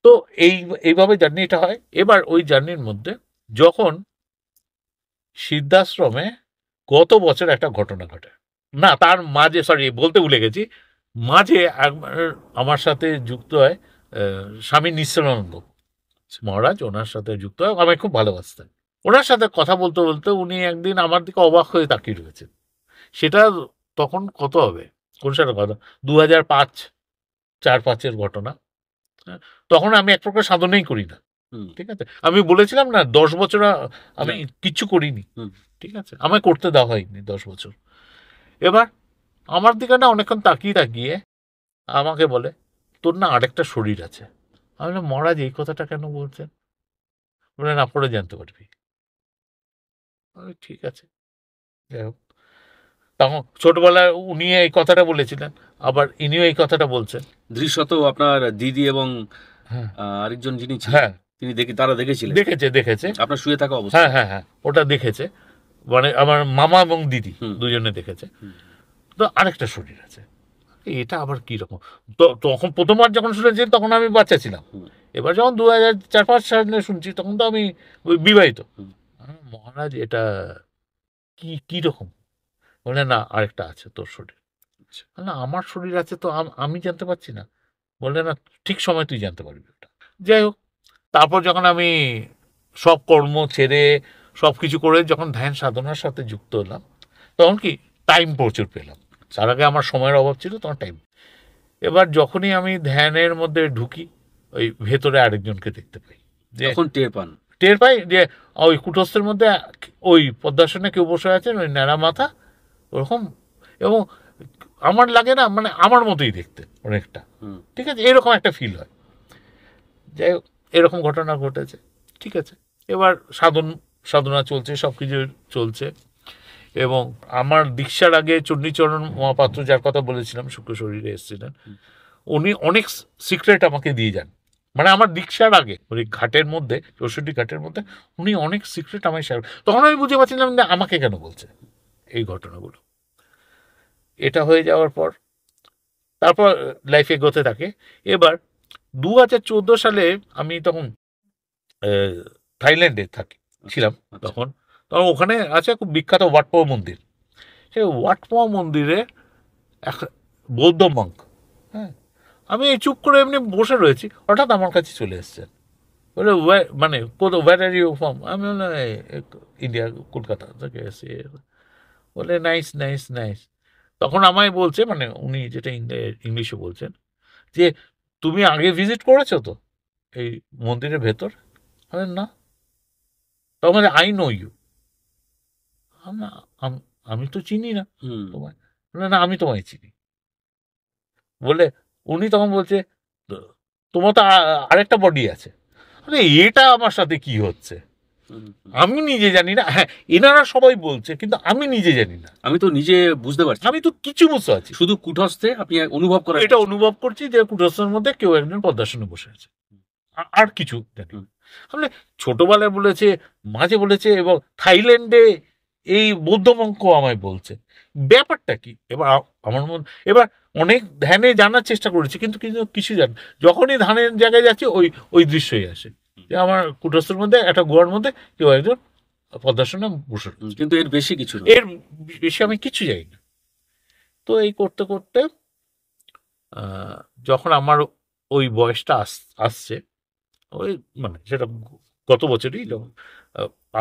তো এইভাবে জার্নিটা হয়। এবার ওই জার্নির মধ্যে যখন সিদ্ধাশ্রমে গত বছর একটা ঘটনা ঘটে, না তার মাঝে, সরি বলতে ভুলে গেছি, মাঝে একবার আমার সাথে যুক্ত হয় স্বামী নিশ্চলানন্দ মহারাজ, ওনার সাথে যুক্ত হয়, আমায় খুব ভালোবাসতেন। ওনার সাথে কথা বলতে বলতে উনি একদিন আমার দিকে অবাক হয়ে তাকিয়ে রয়েছেন। সেটা তখন কত হবে, কোন সালের কথা, 2005, 4-5-এর ঘটনা। হ্যাঁ, তখন আমি এক প্রকার সাধনেই করি না, ঠিক আছে। আমি বলেছিলাম না 10 বছর আমি কিচ্ছু করিনি, ঠিক আছে, আমায় করতে দেওয়া হয়নি 10 বছর। এবার আমার দিকে না অনেকক্ষণ তাকিয়ে তাকিয়ে আমাকে বলে, তোর না আরেকটা শরীর আছে। আমি বললাম, মহারাজ এই কথাটা কেন বলছেন? বলে, না পরে জানতে পারবি। ঠিক আছে, যাই হোক। তখন ছোটবেলায় উনি এই কথাটা বলেছিলেন, আবার ইনিও এই কথাটা বলছেন। দৃশ্যত আপনার দিদি এবং হ্যাঁ, আরেকজন যিনি ছিলেন, হ্যাঁ, তিনি তারা দেখেছিলেন, দেখেছে আপনার শুয়ে থাকা অবস্থা। হ্যাঁ হ্যাঁ হ্যাঁ, ওটা দেখেছে, মানে আমার মামা এবং দিদি দুজনে দেখেছে। তো আরেকটা শরীর আছে, এটা আবার কি রকম? তো তখন প্রথমবার যখন শুনেছি তখন আমি বাচ্চা ছিলাম। এবার যখন 2004-5 সালে শুনছি তখন তো আমি বিবাহিত। মহারাজ এটা কি রকম? বলে, না আরেকটা আছে তোর শরীর। না আমার শরীর আছে তো আমি জানতে পারছি না। বললে, না ঠিক সময় তুই জানতে পারবি ওটা। যাই হোক, তারপর যখন আমি সব কর্ম ছেড়ে সব কিছু করে যখন ধ্যান সাধনার সাথে যুক্ত হলাম, তখন কি টাইম প্রচুর পেলাম। তার আগে আমার সময়ের অভাব ছিল, তখন টাইম। এবার যখনই আমি ধ্যানের মধ্যে ঢুকি, ওই ভেতরে আরেকজনকে দেখতে পাই, যে এখন টের পাই যে ওই কুটস্থের মধ্যে ওই পদ্মাসনে কেউ বসে আছেন, ওই ন্যাড়া মাথা ওরকম, এবং আমার লাগে না, মানে আমার মতোই দেখতে অনেকটা, ঠিক আছে, এরকম একটা ফিল হয়। যাই হোক, এরকম ঘটনা ঘটেছে, ঠিক আছে। এবার সাধনা চলছে, সব কিছু চলছে, এবং আমার দীক্ষার আগে চণ্ডীচরণ মহাপাত্র, যার কথা বলেছিলাম, শুক্র শরীরে এসেছিলেন, উনি অনেক সিক্রেট আমাকে দিয়ে যান। মানে আমার দীক্ষার আগে ওই ঘাটের মধ্যে, 64 ঘাটের মধ্যে উনি অনেক সিক্রেট আমায় শেয়ার। তখন আমি বুঝতে পারছিলাম যে আমাকে কেন বলছে এই ঘটনাগুলো। এটা হয়ে যাওয়ার পর তারপর লাইফে এগোতে থাকে। এবার 2014 সালে আমি তখন থাইল্যান্ডে ছিলাম। তখন ওখানে আছে খুব বিখ্যাত ওয়াটপো মন্দির। সেই ওয়াটপো মন্দিরে এক বৌদ্ধ মঙ্ক, হ্যাঁ, আমি চুপ করে এমনি বসে রয়েছি, হঠাৎ আমার কাছে চলে এসছেন। বলে, মানে ওয়্যার আর ইউ ফ্রম? আমি বললাম, ইন্ডিয়া, কলকাতা থেকে এসে। বলে, নাইস নাইস নাইস। তখন আমায় বলছে, মানে উনি যেটা ইংলিশে বলছেন, যে তুমি আগে ভিজিট করেছো তো এই মন্দিরের ভেতর? না। তখন আই নো ইউ। আমি তো চিনি না তোমায়। না আমি তোমায় চিনি। বলে উনি তখন বলছে, তোমার তো আরেকটা বডি আছে। এটা আমার সাথে কি হচ্ছে আমি নিজে জানি না। হ্যাঁ, এনারা সবাই বলছে, কিন্তু আমি নিজে জানি না। আমি তো নিজে বুঝতে পারছি, আমি তো কিছু বুঝতে পারছি, শুধু কুটস্থে আপনি অনুভব করেন, এটা অনুভব করছি যে কুটস্থের মধ্যে কেউ একজন পদ্মাসনে বসে আছে, আর কিছু জানি। আসলে ছোটবেলায় বলেছে, মাঝে বলেছে, এবং থাইল্যান্ডে এই বৌদ্ধমঙ্ক আমায় বলছে, ব্যাপারটা কি? এবার আমার মন, এবার অনেক ধ্যানে জানার চেষ্টা করেছি, কিন্তু কিছু জানি। যখনই ধানের জায়গায় যাচ্ছি ওই দৃশ্যই আসে, যে আমার কুটস্থের মধ্যে একটা গুহার মধ্যে কেউ একজন পদ্মাসনে বসে, কিন্তু এর বেশি কিছু, এর বেশি আমি কিছু জানি না। তো এই করতে করতে যখন আমার ওই বয়সটা আসছে, ওই মানে সেটা গত বছরই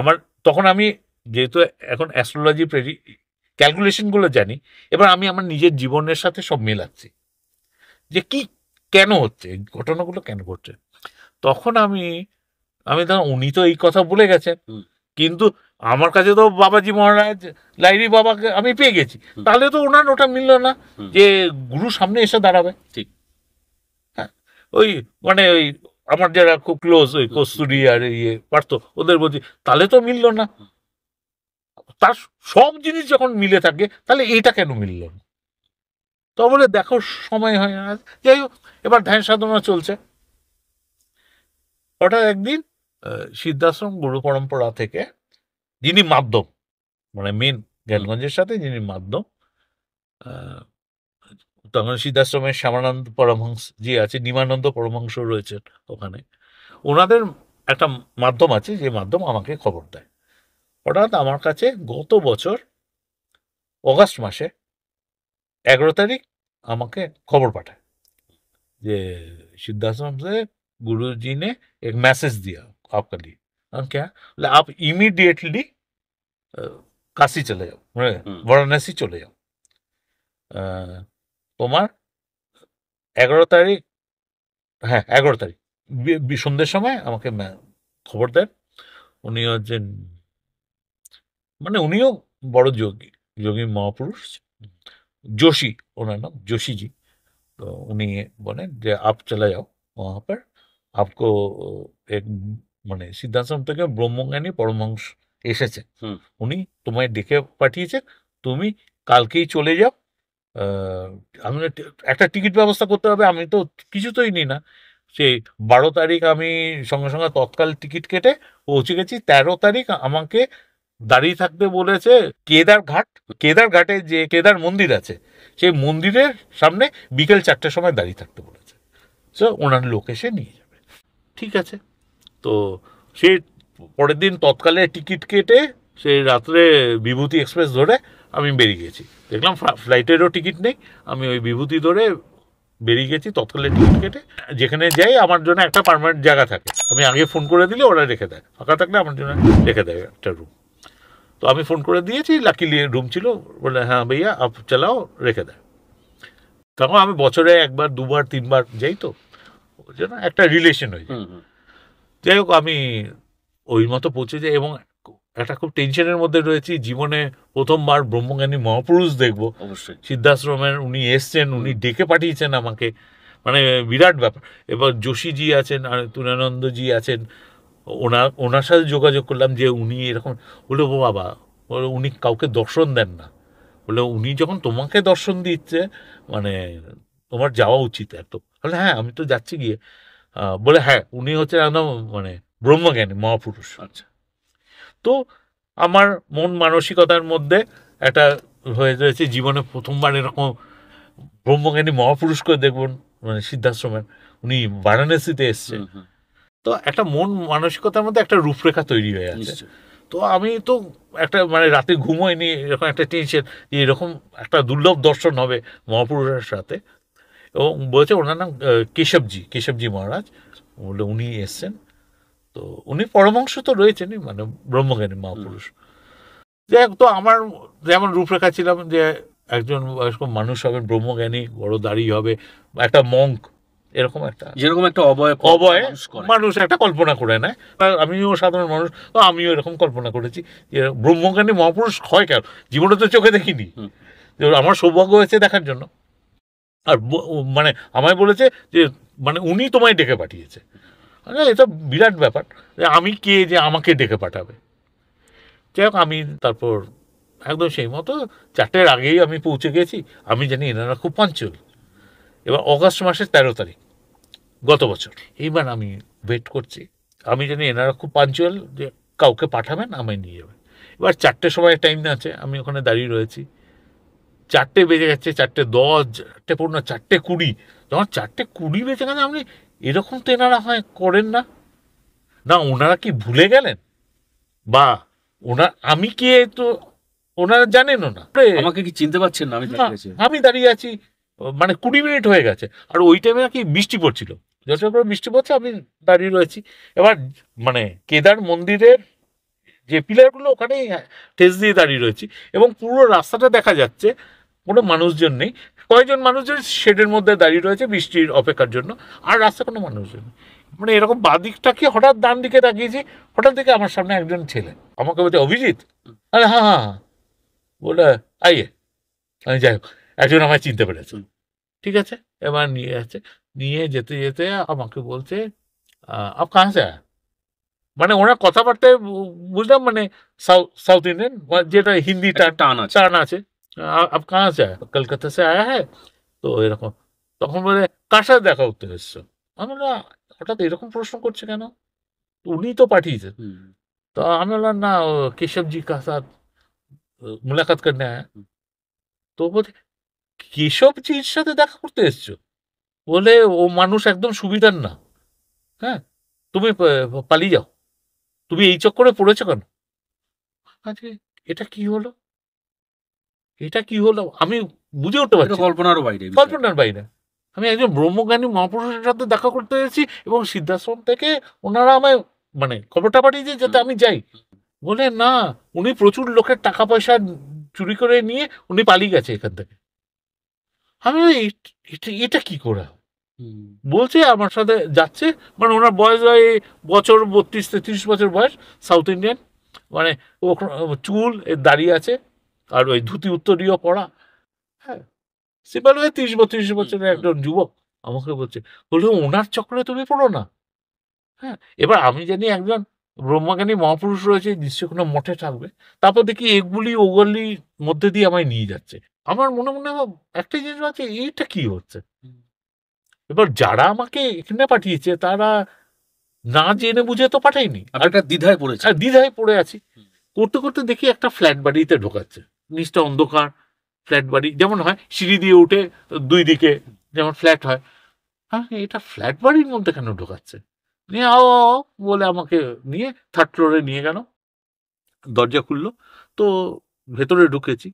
আমার, তখন আমি যেহেতু এখন অ্যাস্ট্রোলজি ক্যালকুলেশনগুলো জানি, এবার আমি আমার নিজের জীবনের সাথে সব মেলাচ্ছি, যে কি কেন হচ্ছে, ঘটনাগুলো কেন ঘটছে। তখন আমি তখন, উনি তো এই কথা বলে গেছেন, কিন্তু আমার কাছে তো বাবাজি মহারাজ, লাইরি বাবাকে আমি পেয়ে গেছি, তাহলে তো ওনার ওটা মিলল না যে গুরু সামনে এসে দাঁড়াবে। ঠিক, হ্যাঁ, ওই মানে ওই আমার যারা খুব ক্লোজ, ওই কস্তুরি আর পারতো, ওদের বলছি, তাহলে তো মিলল না। তার সব জিনিস যখন মিলে থাকে, তাহলে এইটা কেন মিলল না? তো বলে, দেখো সময় হয় না। যাই হোক, এবার ধ্যান সাধনা চলছে। হঠাৎ একদিন সিদ্ধাশ্রম গুরু পরম্পরা থেকে যিনি মাধ্যম, মানে মেন জ্ঞানগঞ্জের সাথে যিনি মাধ্যম, আহ, তখন সিদ্ধাশ্রমের শ্যামানন্দ পরমহংস যে আছে, নিমানন্দ পরমহংস রয়েছেন ওখানে, ওনাদের একটা মাধ্যম আছে যে মাধ্যম আমাকে খবর দেয়। হঠাৎ আমার কাছে গত বছর অগাস্ট মাসে 11 তারিখ আমাকে खबर पाठाए जे सिद्धाश्रम से गुरुजी ने एक मैसेज दिया आपके लिए। हम क्या, बोले आप इमीडिएटली काशी चले जाओ, वाराणसी चले जाओ। তোমার 11 তারিখ, হ্যাঁ 11 তারিখ সন্ধ্যের সময় আমাকে খবর দেন। উনি হচ্ছেন, মানে উনিও বড় যোগী, যোগী মহাপুরুষ, जोशी ওনার নাম, जोशी जी। तो उन्हीं बोले যে आप चले जाओ वहाँ पर, आपको एक মানে সিদ্ধাশ্রম থেকে ব্রহ্মজ্ঞানী পরমহংস এসেছে, উনি তোমায় ডেকে পাঠিয়েছে, তুমি কালকেই চলে যাও। আমি একটা টিকিট ব্যবস্থা করতে হবে, আমি তো কিছুতেই নিই না। সেই 12 তারিখ আমি সঙ্গে সঙ্গে তৎকাল টিকিট কেটে পৌঁছে গেছি। 13 তারিখ আমাকে দাঁড়িয়ে থাকতে বলেছে কেদারঘাটে যে কেদার মন্দির আছে, সেই মন্দিরের সামনে বিকেল 4টের সময় দাঁড়িয়ে থাকতে বলেছে। সো ওনার লোক এসে নিয়ে যাবে। ঠিক আছে, তো সে পরের দিন তৎকালে টিকিট কেটে সেই রাত্রে বিভূতি এক্সপ্রেস ধরে আমি বেরিয়ে গেছি। দেখলাম ফ্লাইটেরও টিকিট নেই, আমি ওই বিভূতি ধরে বেরিয়ে গেছি তৎকালে টিকিট কেটে। যেখানে যাই আমার জন্য একটা পার্মানেন্ট জায়গা থাকে, আমি আগে ফোন করে দিলে ওরা রেখে দেয়, ফাঁকা থাকলে আমার জন্য রেখে দেয় একটা রুম। তো আমি ফোন করে দিয়েছি, লাকিলি রুম ছিল, বলে হ্যাঁ ভাইয়া আপ চালাও, রেখে দেয়। তখন আমি বছরে 1বার 2বার 3বার যাই, তো ওই জন্য একটা রিলেশন হয়ে যায়। যাই হোক, আমি ওই মতো পৌঁছে যাই এবং একটা খুব টেনশনের মধ্যে রয়েছি। জীবনে প্রথমবার ব্রহ্মজ্ঞানী মহাপুরুষ দেখবো, অবশ্যই সিদ্ধাশ্রমের উনি এসছেন, উনি ডেকে পাঠিয়েছেন আমাকে, মানে বিরাট ব্যাপার। এবার যোশীজি আছেন আর তুলানন্দজি আছেন, ওনার সাথে যোগাযোগ করলাম যে উনি এরকম। বলে ও বাবা, বলে উনি কাউকে দর্শন দেন না, বলে উনি যখন তোমাকে দর্শন দিচ্ছে মানে তোমার যাওয়া উচিত এত। বলে হ্যাঁ আমি তো যাচ্ছি গিয়ে। বলে হ্যাঁ উনি হচ্ছে একদম মানে ব্রহ্মজ্ঞানী মহাপুরুষ। আচ্ছা, তো আমার মন মানসিকতার মধ্যে একটা হয়ে রয়েছে জীবনে প্রথমবার এরকম ব্রহ্মজ্ঞানী মহাপুরুষকে দেখবেন, মানে সিদ্ধাশ্রমের উনি বারাণসীতে এসছে। তো একটা মন মানসিকতার মধ্যে একটা রূপরেখা তৈরি হয়ে আছে। তো আমি তো একটা মানে রাতে ঘুমোয়নি, এরকম একটা টেনশন যে এরকম একটা দুর্লভ দর্শন হবে মহাপুরুষের সাথে। এবং বলেছে ওনার নাম কেশবজি মহারাজ, বলে উনি এসছেন। তো উনি পরমহংস তো রয়েছেনই, মানে ব্রহ্মজ্ঞানী মহাপুরুষ। যাই হোক, তো আমার যেমন রূপরেখা ছিলাম যে একজন বয়স্ক মানুষ হবেন, ব্রহ্মজ্ঞানী, বড় দাড়ি হবে, একটা মঙ্ক, এরকম একটা যেরকম একটা অবয় মানুষ একটা কল্পনা করে নেয়। আমিও সাধারণ মানুষ, তো আমিও এরকম কল্পনা করেছি যে ব্রহ্মজ্ঞানী মহাপুরুষ হয় কেন, জীবনে তো চোখে দেখিনি, আমার সৌভাগ্য হয়েছে দেখার জন্য। আর মানে আমায় বলেছে যে মানে উনি তোমায় ডেকে পাঠিয়েছে। এটা বিরাট ব্যাপার, আমি কে যে আমাকে ডেকে পাঠাবে। যাই হোক, আমি তারপর একদম সেই মতো 4টের আগেই আমি পৌঁছে গেছি। আমি জানি এনারা খুব পাঞ্চুয়াল। এবার অগাস্ট মাসের 13 তারিখ গত বছর, এইবার আমি ওয়েট করছি, আমি জানি এনারা খুব পাঞ্চুয়াল যে কাউকে পাঠাবেন আমায় নিয়ে যাবে। এবার 4টের সময় টাইম আছে, আমি ওখানে দাঁড়িয়ে রয়েছি। 4টে বেজে যাচ্ছে, 4:10, 4:15, 4:20। যখন 4:20 বেজে গেছে, আপনি এরকম তো এনারা হয় করেন না। না ওনারা কি ভুলে গেলেন, বা আমি কে তো ওনারা জানেনও না, আমাকে কি চিনতে পারছেন না? আমি দাঁড়িয়ে আছি, মানে 20 মিনিট হয়ে গেছে। আর ওই টাইমে নাকি বৃষ্টি পড়ছিল, যত করে বৃষ্টি পড়ছে আমি দাঁড়িয়ে রয়েছি। এবার মানে কেদার মন্দিরের যে পিলারগুলো ওখানেই ঠেস দিয়ে দাঁড়িয়ে রয়েছি, এবং পুরো রাস্তাটা দেখা যাচ্ছে, কোনো মানুষজন নেই। কয়েকজন মানুষজন শেডের মধ্যে দাঁড়িয়ে রয়েছে বৃষ্টির অপেক্ষার জন্য, আর রাস্তা কোনো মানুষজন নেই। মানে এরকম বাদিকটাকে হঠাৎ ডান দিকে তাকিয়েছি, হঠাৎ দিকে আমার সামনে একজন ছেলে আমাকে বলছে অভিজিৎ। আরে হ্যাঁ হ্যাঁ হ্যাঁ, বলে আইয়ে। আমি যাই হোক, একজন আমায় চিনতে পেরেছে, ঠিক আছে। এবার নিয়ে যেতে যেতে আমাকে বলছে আপ কাহা সে আয়ে? মানে ওরা কথাবার্তায় বুঝলাম মানে সাউথ ইন্ডিয়ান, যেটা হিন্দি টান আছে। আপ কাহা সে আয়ে? কলকাতা সে আয়া হ্যাঁ। তো এরকম, তখন বলে কার সাথে দেখা করতে এসছো? আমি বললাম হঠাৎ এরকম প্রশ্ন করছে কেন, উনি তো পাঠিয়েছেন। তো আমি বললাম না, কেশবজি কা সাথ মুলাকাত করনে আয়া। তো বলছে কেশবজির সাথে দেখা করতে এসছো? বলে ও মানুষ একদম সুবিধার না। হ্যাঁ, তুমি পালিয়ে যাও, তুমি এই চক্করে পড়েছো কেন? আরে এটা কি হলো, এটা কি হলো, আমি বুঝে উঠতে এটা পারছি না। কল্পনারও বাইরে বিষয়টা। কল্পনার বাইরে। আমি একজন ব্রহ্মজ্ঞানী মহাপুরুষের সাথে দেখা করতে এসেছি এবং সিদ্ধাশ্রম থেকে ওনারা আমায় মানে খবরটা পাঠিয়েছে যাতে আমি যাই। বলে না, উনি প্রচুর লোকের টাকা পয়সা চুরি করে নিয়ে উনি পালিয়ে গেছে এখান থেকে। আমি বলি, এটা কি করে হয়?" বলছে আমার সাথে যাচ্ছে, মানে ওনার বয়স হয় বছর 32-33 বছর বয়স, সাউথ ইন্ডিয়ান, মানে ও চুল দাঁড়িয়ে আছে আর ওই ধুতি উত্তরীয় পড়া। হ্যাঁ, সিম্পল হয়ে 30-32 বছরের একজন যুবক আমাকে বলছে, বললো ওনার চক্রে তুমি পড়ো না। হ্যাঁ, এবার আমি জানি একজন ব্রহ্মজ্ঞানী মহাপুরুষ রয়েছে, নিশ্চয় কোনো মঠে থাকবে। তারপর দেখি এগুলি ওগুলির মধ্যে দিয়ে আমায় নিয়ে যাচ্ছে। আমার মনে মনে একটা জিনিস আছে, এইটা কি হচ্ছে। এবার যারা আমাকে এখানে পাঠিয়েছে তারা না জেনে বুঝে তো পাঠায়নি, আপনি একটা দ্বিধায় পড়েছে। আর দ্বিধায় পড়ে আছি। করতে করতে দেখি একটা ফ্ল্যাট বাড়িতে ঢোকাচ্ছে, নিচটা অন্ধকার, ফ্ল্যাট বাড়ি যেমন হয়, সিঁড়ি দিয়ে উঠে দুই দিকে যেমন ফ্ল্যাট হয়। হ্যাঁ, এটা ফ্ল্যাট বাড়ির মধ্যে কেন ঢোকাচ্ছে? নিয়ে আও আও বলে আমাকে নিয়ে থার্ড ফ্লোরে নিয়ে গেল। দরজা খুললো, তো ভেতরে ঢুকেছি,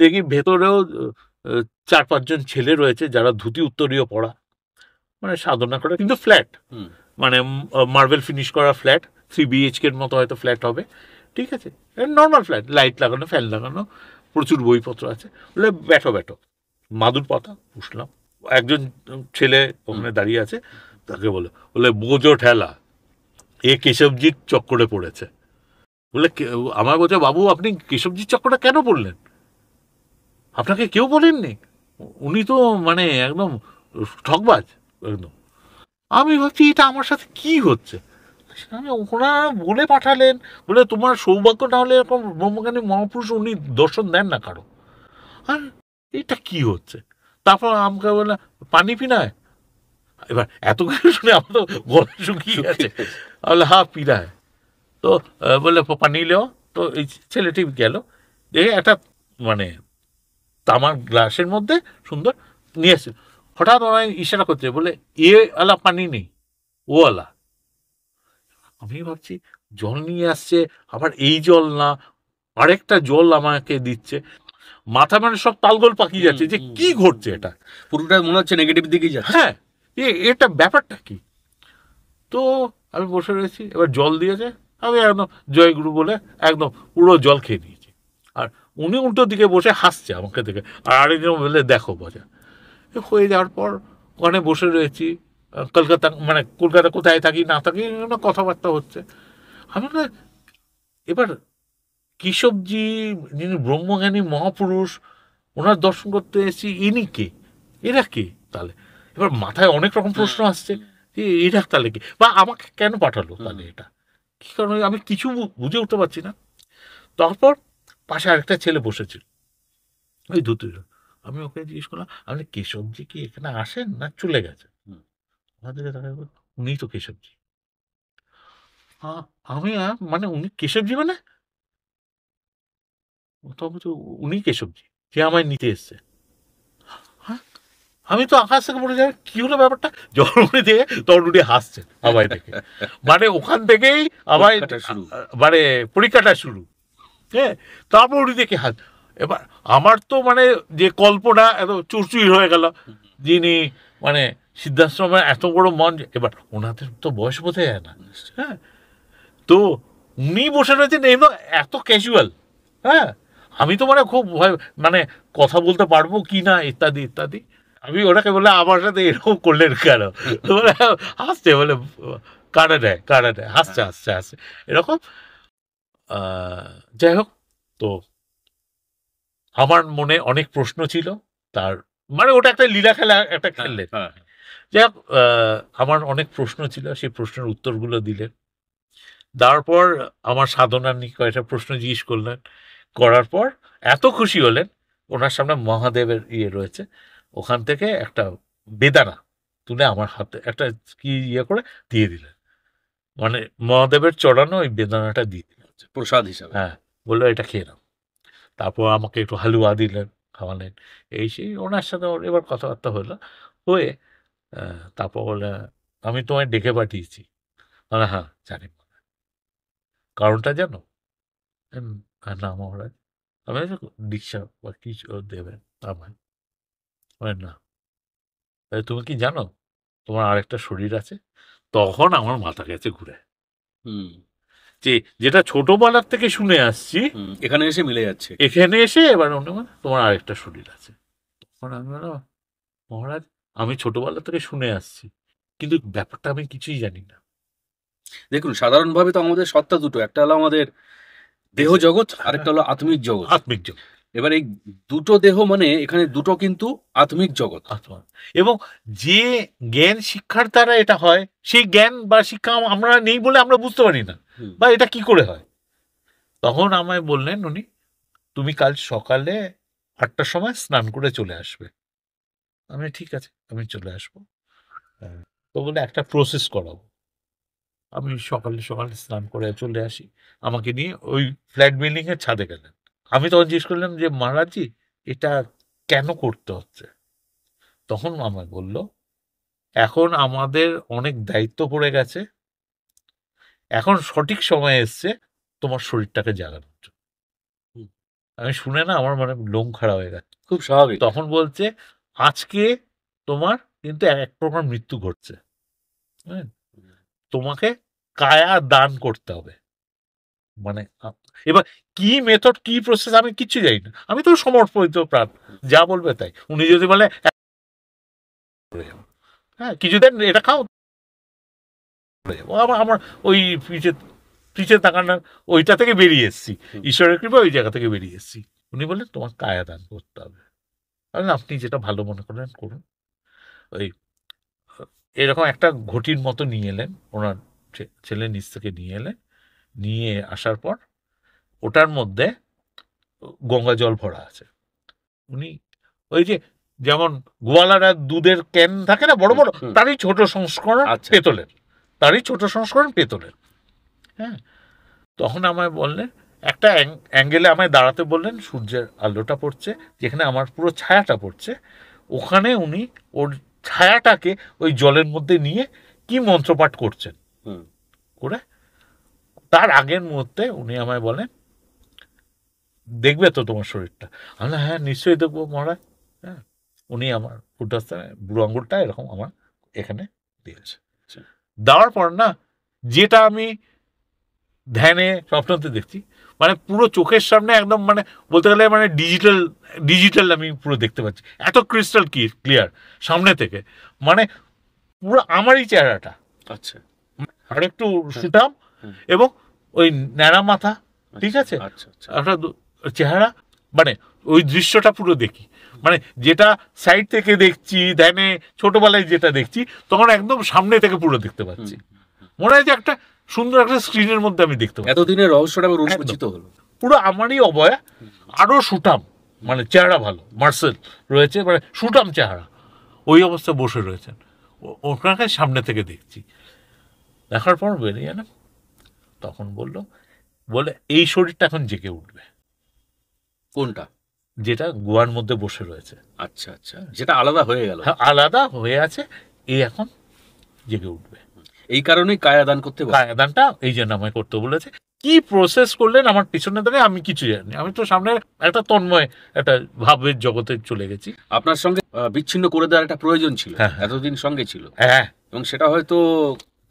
দেখি ভেতরেও 4-5 জন ছেলে রয়েছে যারা ধুতি উত্তরীয় পড়া, মানে সাধনা করে, কিন্তু ফ্ল্যাট, মানে মার্বেল ফিনিশ করা ফ্ল্যাট, 3 BHK এর মতো হয়তো ফ্ল্যাট হবে, ঠিক আছে, নর্মাল ফ্ল্যাট, লাইট লাগানো, ফ্যান লাগানো, প্রচুর বইপত্র আছে। বলে ব্যাটো ব্যাটো, মাদুর পাতা উঠলাম। একজন ছেলে ওখানে দাঁড়িয়ে আছে, তাকে বলে বোঝো ঠেলা, এ কেশবজির চক্করে পড়েছে। বলে আমার বলছে, বাবু আপনি কেশবজির চক্করে কেন পড়লেন? আপনাকে কেউ বলেননি? উনি তো মানে একদম ঠকবাজ একদম। আমি ভাবছি এটা আমার সাথে কি হচ্ছে। আমি ওনারা বলে পাঠালেন, বলে তোমার সৌভাগ্য না হলে এরকম ব্রহ্মজ্ঞানী মহাপুরুষ উনি দর্শন দেন না কারো। আর এটা কি হচ্ছে? তারপর আমাকে বলে পানি পিনায়। এবার এত কিছু শুনে আমার তো গলা শুকিয়ে গেছে। বলে হ্যাঁ পিনায়। তো বললে পানি লেও। তো এই ছেলেটি গেল, দেখে একটা মানে তামার গ্লাসের মধ্যে সুন্দর নিয়ে এসে হঠাৎ ওরা ইশারা করছে, বলে এ আলা পানি নেই, ও আলা। আমি ভাবছি জল নিয়ে আসছে, আবার এই জল না আরেকটা জল আমাকে দিচ্ছে। মাথা মানে সব তালগোল পাকিয়ে যাচ্ছে যে কি ঘটছে এটা। পুরোটা মনে হচ্ছে নেগেটিভ দিকেই যাচ্ছে। হ্যাঁ, এটা ব্যাপারটা কি। তো আমি বসে রয়েছি, এবার জল দিয়েছে, আমি একদম জয়গুরু বলে একদম পুরো জল খেয়ে নিয়েছি। আর উনি উল্টো দিকে বসে হাসছে আমাকে দেখে, আর আরেকজন বলে দেখো মজা। হয়ে যাওয়ার পর ওখানে বসে রয়েছি, কলকাতা মানে কলকাতা কোথায় থাকি না থাকি কথাবার্তা হচ্ছে। আমি এবার কেশবজি যিনি ব্রহ্মজ্ঞানী মহাপুরুষ, ওনার দর্শন করতে এসেছি, ইনি কে, এরা কে তাহলে? এবার মাথায় অনেক রকম প্রশ্ন আসছে যে এরা তাহলে কি, বা আমাকে কেন পাঠালো তাহলে, এটা কি কারণে আমি কিছু বুঝে উঠতে পারছি না। তারপর পাশে আরেকটা ছেলে বসেছিল ওই ধুতির, আমি ওকে জিজ্ঞেস করলাম, আপনি কেশবজি কি এখানে আসেন না চলে গেছে? উনি তো কেশবজি। আমি মানে উনি কেশবজি মানে? উনি কেশবজি যে আমায় নিতে এসছে। হ্যাঁ, আমি তো আকাশ থেকে পড়ে যাই, কি হলো ব্যাপারটা। যখন উনি দেখে তখন উনি হাসছেন আমায় দেখে, মানে ওখান থেকেই আমায় মানে পরীক্ষাটা শুরু। হ্যাঁ, তারপর উনি দেখে হাস। এবার আমার তো মানে যে কল্পনা এত চুরচুর হয়ে গেল, যিনি মানে সিদ্ধাশ্রমের এত বড় মন, এবার ওনাদের তো বয়স বোঝা যায় না। হ্যাঁ, তো উনি বসে রয়েছেন এত ক্যাজুয়াল। হ্যাঁ, আমি তো মানে খুব ভয়, মানে কথা বলতে পারবো কি না ইত্যাদি ইত্যাদি। আমি ওনাকে বলে আমার সাথে এরকম করলেন কেন, বলে হাসছে, বলে কাটা দেয়, হাসছে হাসছে হাসছে এরকম। যাই হোক, তো আমার মনে অনেক প্রশ্ন ছিল তার, মানে ওটা একটা লীলা খেলা একটা খেললেন। যাই হোক, আমার অনেক প্রশ্ন ছিল, সেই প্রশ্নের উত্তরগুলো দিলেন। তারপর আমার সাধনা নিয়ে কয়েকটা প্রশ্ন জিজ্ঞেস করলেন, করার পর এত খুশি হলেন, ওনার সামনে মহাদেবের ইয়ে রয়েছে, ওখান থেকে একটা বেদানা তুলে আমার হাতে একটা কি ইয়ে করে দিয়ে দিলেন, মানে মহাদেবের চড়ানো ওই বেদানাটা দিয়ে দিলেন প্রসাদ হিসাবে। হ্যাঁ, বললো এটা খেয়ে নাও। তারপর আমাকে একটু হালুয়া দিলেন, খাওয়ালেন, এই সেই, ওনার সাথে ওর এবার কথাবার্তা হলো, হয়ে তারপর বলে আমি তোমায় ডেকে পাঠিয়েছি। হ্যাঁ জানি, কারণটা জানো? না মহারাজ। আমি দীক্ষা বা কিছু দেবেন আমায়। না, তুমি কি জানো তোমার আরেকটা শরীর আছে? তখন আমার মাথা গেছে ঘুরে, হুম যে যেটা ছোটবেলার থেকে শুনে আসছি এখানে এসে মিলে যাচ্ছে। এখানে এসে এবার তোমার আরেকটা শরীর আছে। তখন আমি বললাম, মহারাজ আমি ছোটবেলা থেকে শুনে আসছি, কিন্তু ব্যাপারটা আমি কিছুই জানি না। দেখুন, সাধারণভাবে তো আমাদের সত্তা দুটো, একটা হলো আমাদের দেহ জগৎ, আরেকটা হলো আত্মিক জগৎ। আত্মিক জগৎ। এবার এই দুটো দেহ মানে এখানে দুটো কিন্তু আত্মিক জগৎ। আত্মা, এবং যে জ্ঞান শিক্ষার দ্বারা এটা হয়, সেই জ্ঞান বা শিক্ষা আমরা নেই বলে আমরা বুঝতে পারি না, বা এটা কি করে হয়। তখন আমায় বললেন উনি, তুমি কাল সকালে 8টার সময় স্নান করে চলে আসবে। আমি ঠিক আছে, আমি চলে আসবো। তো বলে একটা প্রসেস করাবো। আমি সকালে সকালে স্নান করে চলে আসি, আমাকে নিয়ে ওই ফ্ল্যাট বিল্ডিং এর ছাদে গেলেন। আমি তখন জিজ্ঞেস করলাম যে মহারাজজি এটা কেন করতে হচ্ছে? তখন আমায় বলল, এখন আমাদের অনেক দায়িত্ব পড়ে গেছে, এখন সঠিক সময় এসছে তোমার শরীরটাকে জাগানোর জন্য। আমি শুনে না আমার মানে লোম খাড়া হয়ে গেছে। খুব স্বাভাবিক। তখন বলছে, আজকে তোমার কিন্তু এক প্রকার মৃত্যু ঘটছে, হ্যাঁ, তোমাকে কায়া দান করতে হবে। মানে এবার কি মেথড কি প্রসেস আমি কিচ্ছু জানি না, আমি তো সমর্পিত প্রাণ, যা বলবে তাই। উনি যদি বলে হ্যাঁ কিছুদিন এটা খাও, আমার আমার ওই পিছে তাকানোর ওইটা থেকে বেরিয়ে এসেছি, ঈশ্বরের কৃপা ওই জায়গা থেকে বেরিয়ে এসেছি। উনি বললেন তোমার কায়া দান করতে হবে। আপনি যেটা ভালো মনে করেন করুন। ওই এরকম একটা ঘটির মতো নিয়ে এলেন, ওনার ছেলে নিচ থেকে নিয়ে এলেন, নিয়ে আসার পর ওটার মধ্যে গঙ্গা জল ভরা আছে। উনি ওই যে যেমন গোয়ালারা দুধের ক্যান থাকে না বড় বড়, তারই ছোট সংস্করণ পেতলের, তারই ছোট সংস্করণ পেতলের। হ্যাঁ, তখন আমায় বললেন, একটা অ্যাঙ্গেলে আমায় দাঁড়াতে বললেন, সূর্যের আলোটা পড়ছে যেখানে আমার পুরো ছায়াটা পড়ছে, ওখানে উনি ওর ছায়াটাকে ওই জলের মধ্যে নিয়ে কি মন্ত্রপাঠ করছেন। করে তার আগের মুহূর্তে উনি আমায় বলেন, দেখবে তো তোমার শরীরটা? আমি হ্যাঁ নিশ্চয়ই দেখবো মহারাজ। হ্যাঁ, উনি আমার ফুটাস্থানে বুড়ো আঙুলটা এরকম আমার এখানে দিয়েছে। দেওয়ার পর না, যেটা আমি ধ্যানে স্বপ্নতে দেখছি, মানে পুরো চোখের সামনে একদম, মানে বলতে গেলে মানে ডিজিটাল আমি পুরো দেখতে পাচ্ছি, এত ক্রিস্টাল ক্লিয়ার সামনে থেকে, মানে পুরো আমারই চেহারাটা। আচ্ছা, আর একটু সুটাম এবং ওই ন্যাড়া মাথা, ঠিক আছে, একটা চেহারা, মানে ওই দৃশ্যটা পুরো দেখি, মানে যেটা সাইড থেকে দেখছি ধ্যানে ছোটবেলায় যেটা দেখছি, তখন একদম সামনে থেকে পুরো দেখতে পাচ্ছি। মনে হয় যে একটা সুন্দর একটা স্ক্রিনের মধ্যে আমি দেখতে পাচ্ছি। এতদিনের রহস্যটা উন্মোচিত হলো। পুরো আমারই অবয়া, আরো সুটাম, মানে চেহারা ভালো মার্সেল রয়েছে, মানে সুটাম চেহারা, ওই অবস্থায় বসে রয়েছেন, ওখানে সামনে থেকে দেখছি। দেখার পর বেরিয়ে না, তখন বলে এই শরীরটা এখন জেগে উঠবে। কোনটা? যেটা গুহার মধ্যে বসে রয়েছে। আচ্ছা আচ্ছা, যেটা আলাদা হয়ে গেল। হ্যাঁ, আলাদা হয়ে আছে, এই এখন জেগে উঠবে। এই কারণেই কায়াদান করতে, কায়াদানটা এই জন্য আমায় করতে বলেছে। কি প্রসেস করলেন আমার পিছনে ধরে আমি কিছু জানি, আমি তো সামনে একটা তন্ময় একটা ভাবের জগতে চলে গেছি। আপনার সঙ্গে বিচ্ছিন্ন করে দেওয়ার একটা প্রয়োজন ছিল, এতদিন সঙ্গে ছিল, হ্যাঁ, এবং সেটা হয়তো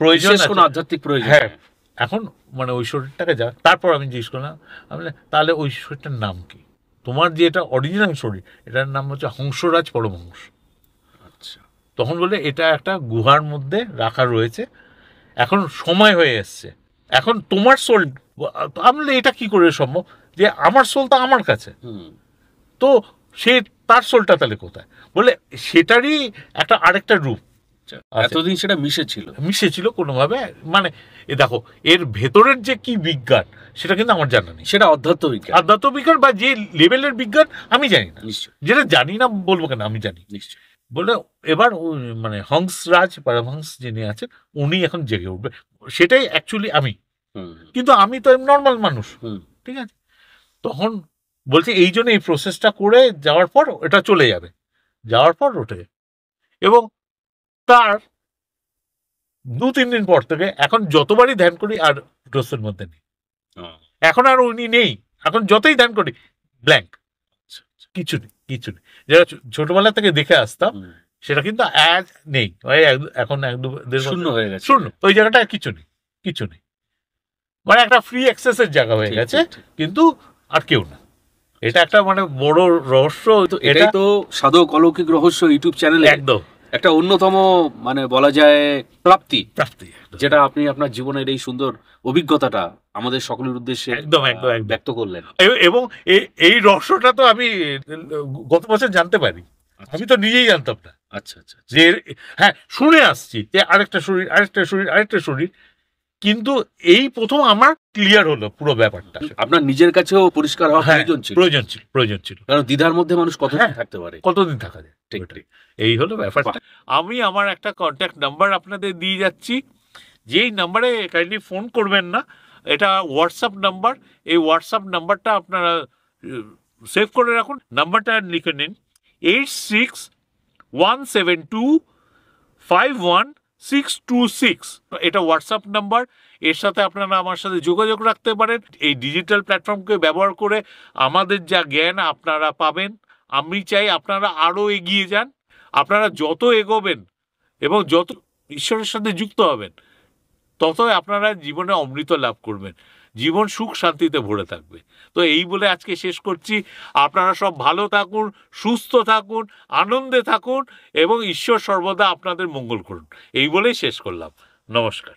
প্রয়োজন, কোনো আধ্যাত্মিক প্রয়োজন। হ্যাঁ, এখন মানে ওই শরীরটাকে যা, তারপর আমি জিজ্ঞেস করলাম, আমি তাহলে ওই শরীরটার নাম কি? তোমার যে এটা অরিজিনাল শরীর, এটার নাম হচ্ছে হংসরাজ পরমহংস। আচ্ছা, তখন বলে এটা একটা গুহার মধ্যে রাখা রয়েছে, এখন সময় হয়ে এসছে, এখন তোমার সোল। আমি এটা কি করে সম্ভব যে আমার সোল তো আমার কাছে, তো সে তার সোলটা তাহলে কোথায়? বলে সেটারই একটা আরেকটা রূপ, এতদিন সেটা মিশেছিল কোনোভাবে, মানে এ দেখো এর ভেতরের যে কি বিজ্ঞান সেটা কিন্তু আমার জানা নেই, সেটা অধ্যাত্ম বিজ্ঞান বা যে লেভেলের বিজ্ঞান আমি জানি না, যেটা জানি না বলবো কেন, আমি জানি নিশ্চয়। বলে এবার মানে হংসরাজ পরমহংস যিনি আছেন উনি এখন জেগে উঠবে, সেটাই অ্যাকচুয়ালি আমি, কিন্তু আমি তো নর্মাল মানুষ, ঠিক আছে। তখন বলছে এই জন্য এই প্রসেসটা করে যাওয়ার পর এটা চলে যাবে, যাওয়ার পর ওঠে। এবং তার 2-3 দিন পর থেকে এখন যতবারই ধ্যান করি আর ডোসের মধ্যে নেই, এখন আর উনি নেই, এখন যতই ধ্যান করি ব্ল্যাঙ্ক, কিছু নেই, কিছু নেই। যেটা ছোটবেলা থেকে দেখে আসতাম সেটা কিন্তু আজ নেই, এখন 1-2 শূন্য হয়ে গেছে, শূন্য, ওই জায়গাটা কিছু নেই, কিছু নেই, মানে একটা ফ্রি অ্যাক্সেসের জায়গা হয়ে ঠিক, গেছে, ঠিক, ঠিক। কিন্তু আর কেউ না। এটা একটা মানে বড় রহস্য, তো এটা এটাই তো সাধক অলৌকিক রহস্য ইউটিউব চ্যানেলে একদম একটা অন্যতম মানে বলা যায় প্রাপ্তি, প্রাপ্তি, যেটা আপনি আপনার জীবনের এই সুন্দর অভিজ্ঞতাটা আমাদের সকলের উদ্দেশ্যে একদম একদম একদম ব্যক্ত করলেন। এবং এই রহস্যটা তো আমি গত বছর জানতে পারি, আমি তো নিজেই জানতাম না। আচ্ছা আচ্ছা, যে হ্যাঁ শুনে আসছি যে আরেকটা শরীর, আরেকটা শরীর, আরেকটা শরীর, কিন্তু এই প্রথম আমার ক্লিয়ার হলো পুরো ব্যাপারটা। আপনার নিজের কাছেও পরিষ্কার হওয়া হ্যাঁ, প্রয়োজন ছিল, প্রয়োজন ছিল, প্রয়োজন ছিল। কারণ দ্বিধার মধ্যে মানুষ কতদিন হ্যাঁ, থাকতে পারে, কতদিন থাকা যায়, ঠিক ওটাই। ঠিক। এই হলো ব্যাপারটা। আমি আমার একটা কন্ট্যাক্ট নাম্বার আপনাদের দিয়ে যাচ্ছি, যেই নাম্বারে কাইন্ডলি ফোন করবেন না, এটা হোয়াটসঅ্যাপ নাম্বার। এই হোয়াটসঅ্যাপ নাম্বারটা আপনারা সেভ করে রাখুন, নাম্বারটা লিখে নিন 8617251626। এটা হোয়াটসঅ্যাপ নাম্বার, এর সাথে আপনারা আমার সাথে যোগাযোগ রাখতে পারেন। এই ডিজিটাল প্ল্যাটফর্মকে ব্যবহার করে আমাদের যা জ্ঞান আপনারা পাবেন, আমি চাই আপনারা আরও এগিয়ে যান। আপনারা যত এগোবেন এবং যত ঈশ্বরের সাথে যুক্ত হবেন, ততই আপনারা জীবনে অমৃত লাভ করবেন, জীবন সুখ শান্তিতে ভরে থাকবে। তো এই বলে আজকে শেষ করছি। আপনারা সব ভালো থাকুন, সুস্থ থাকুন, আনন্দে থাকুন এবং ঈশ্বর সর্বদা আপনাদের মঙ্গল করুন, এই বলেই শেষ করলাম। নমস্কার।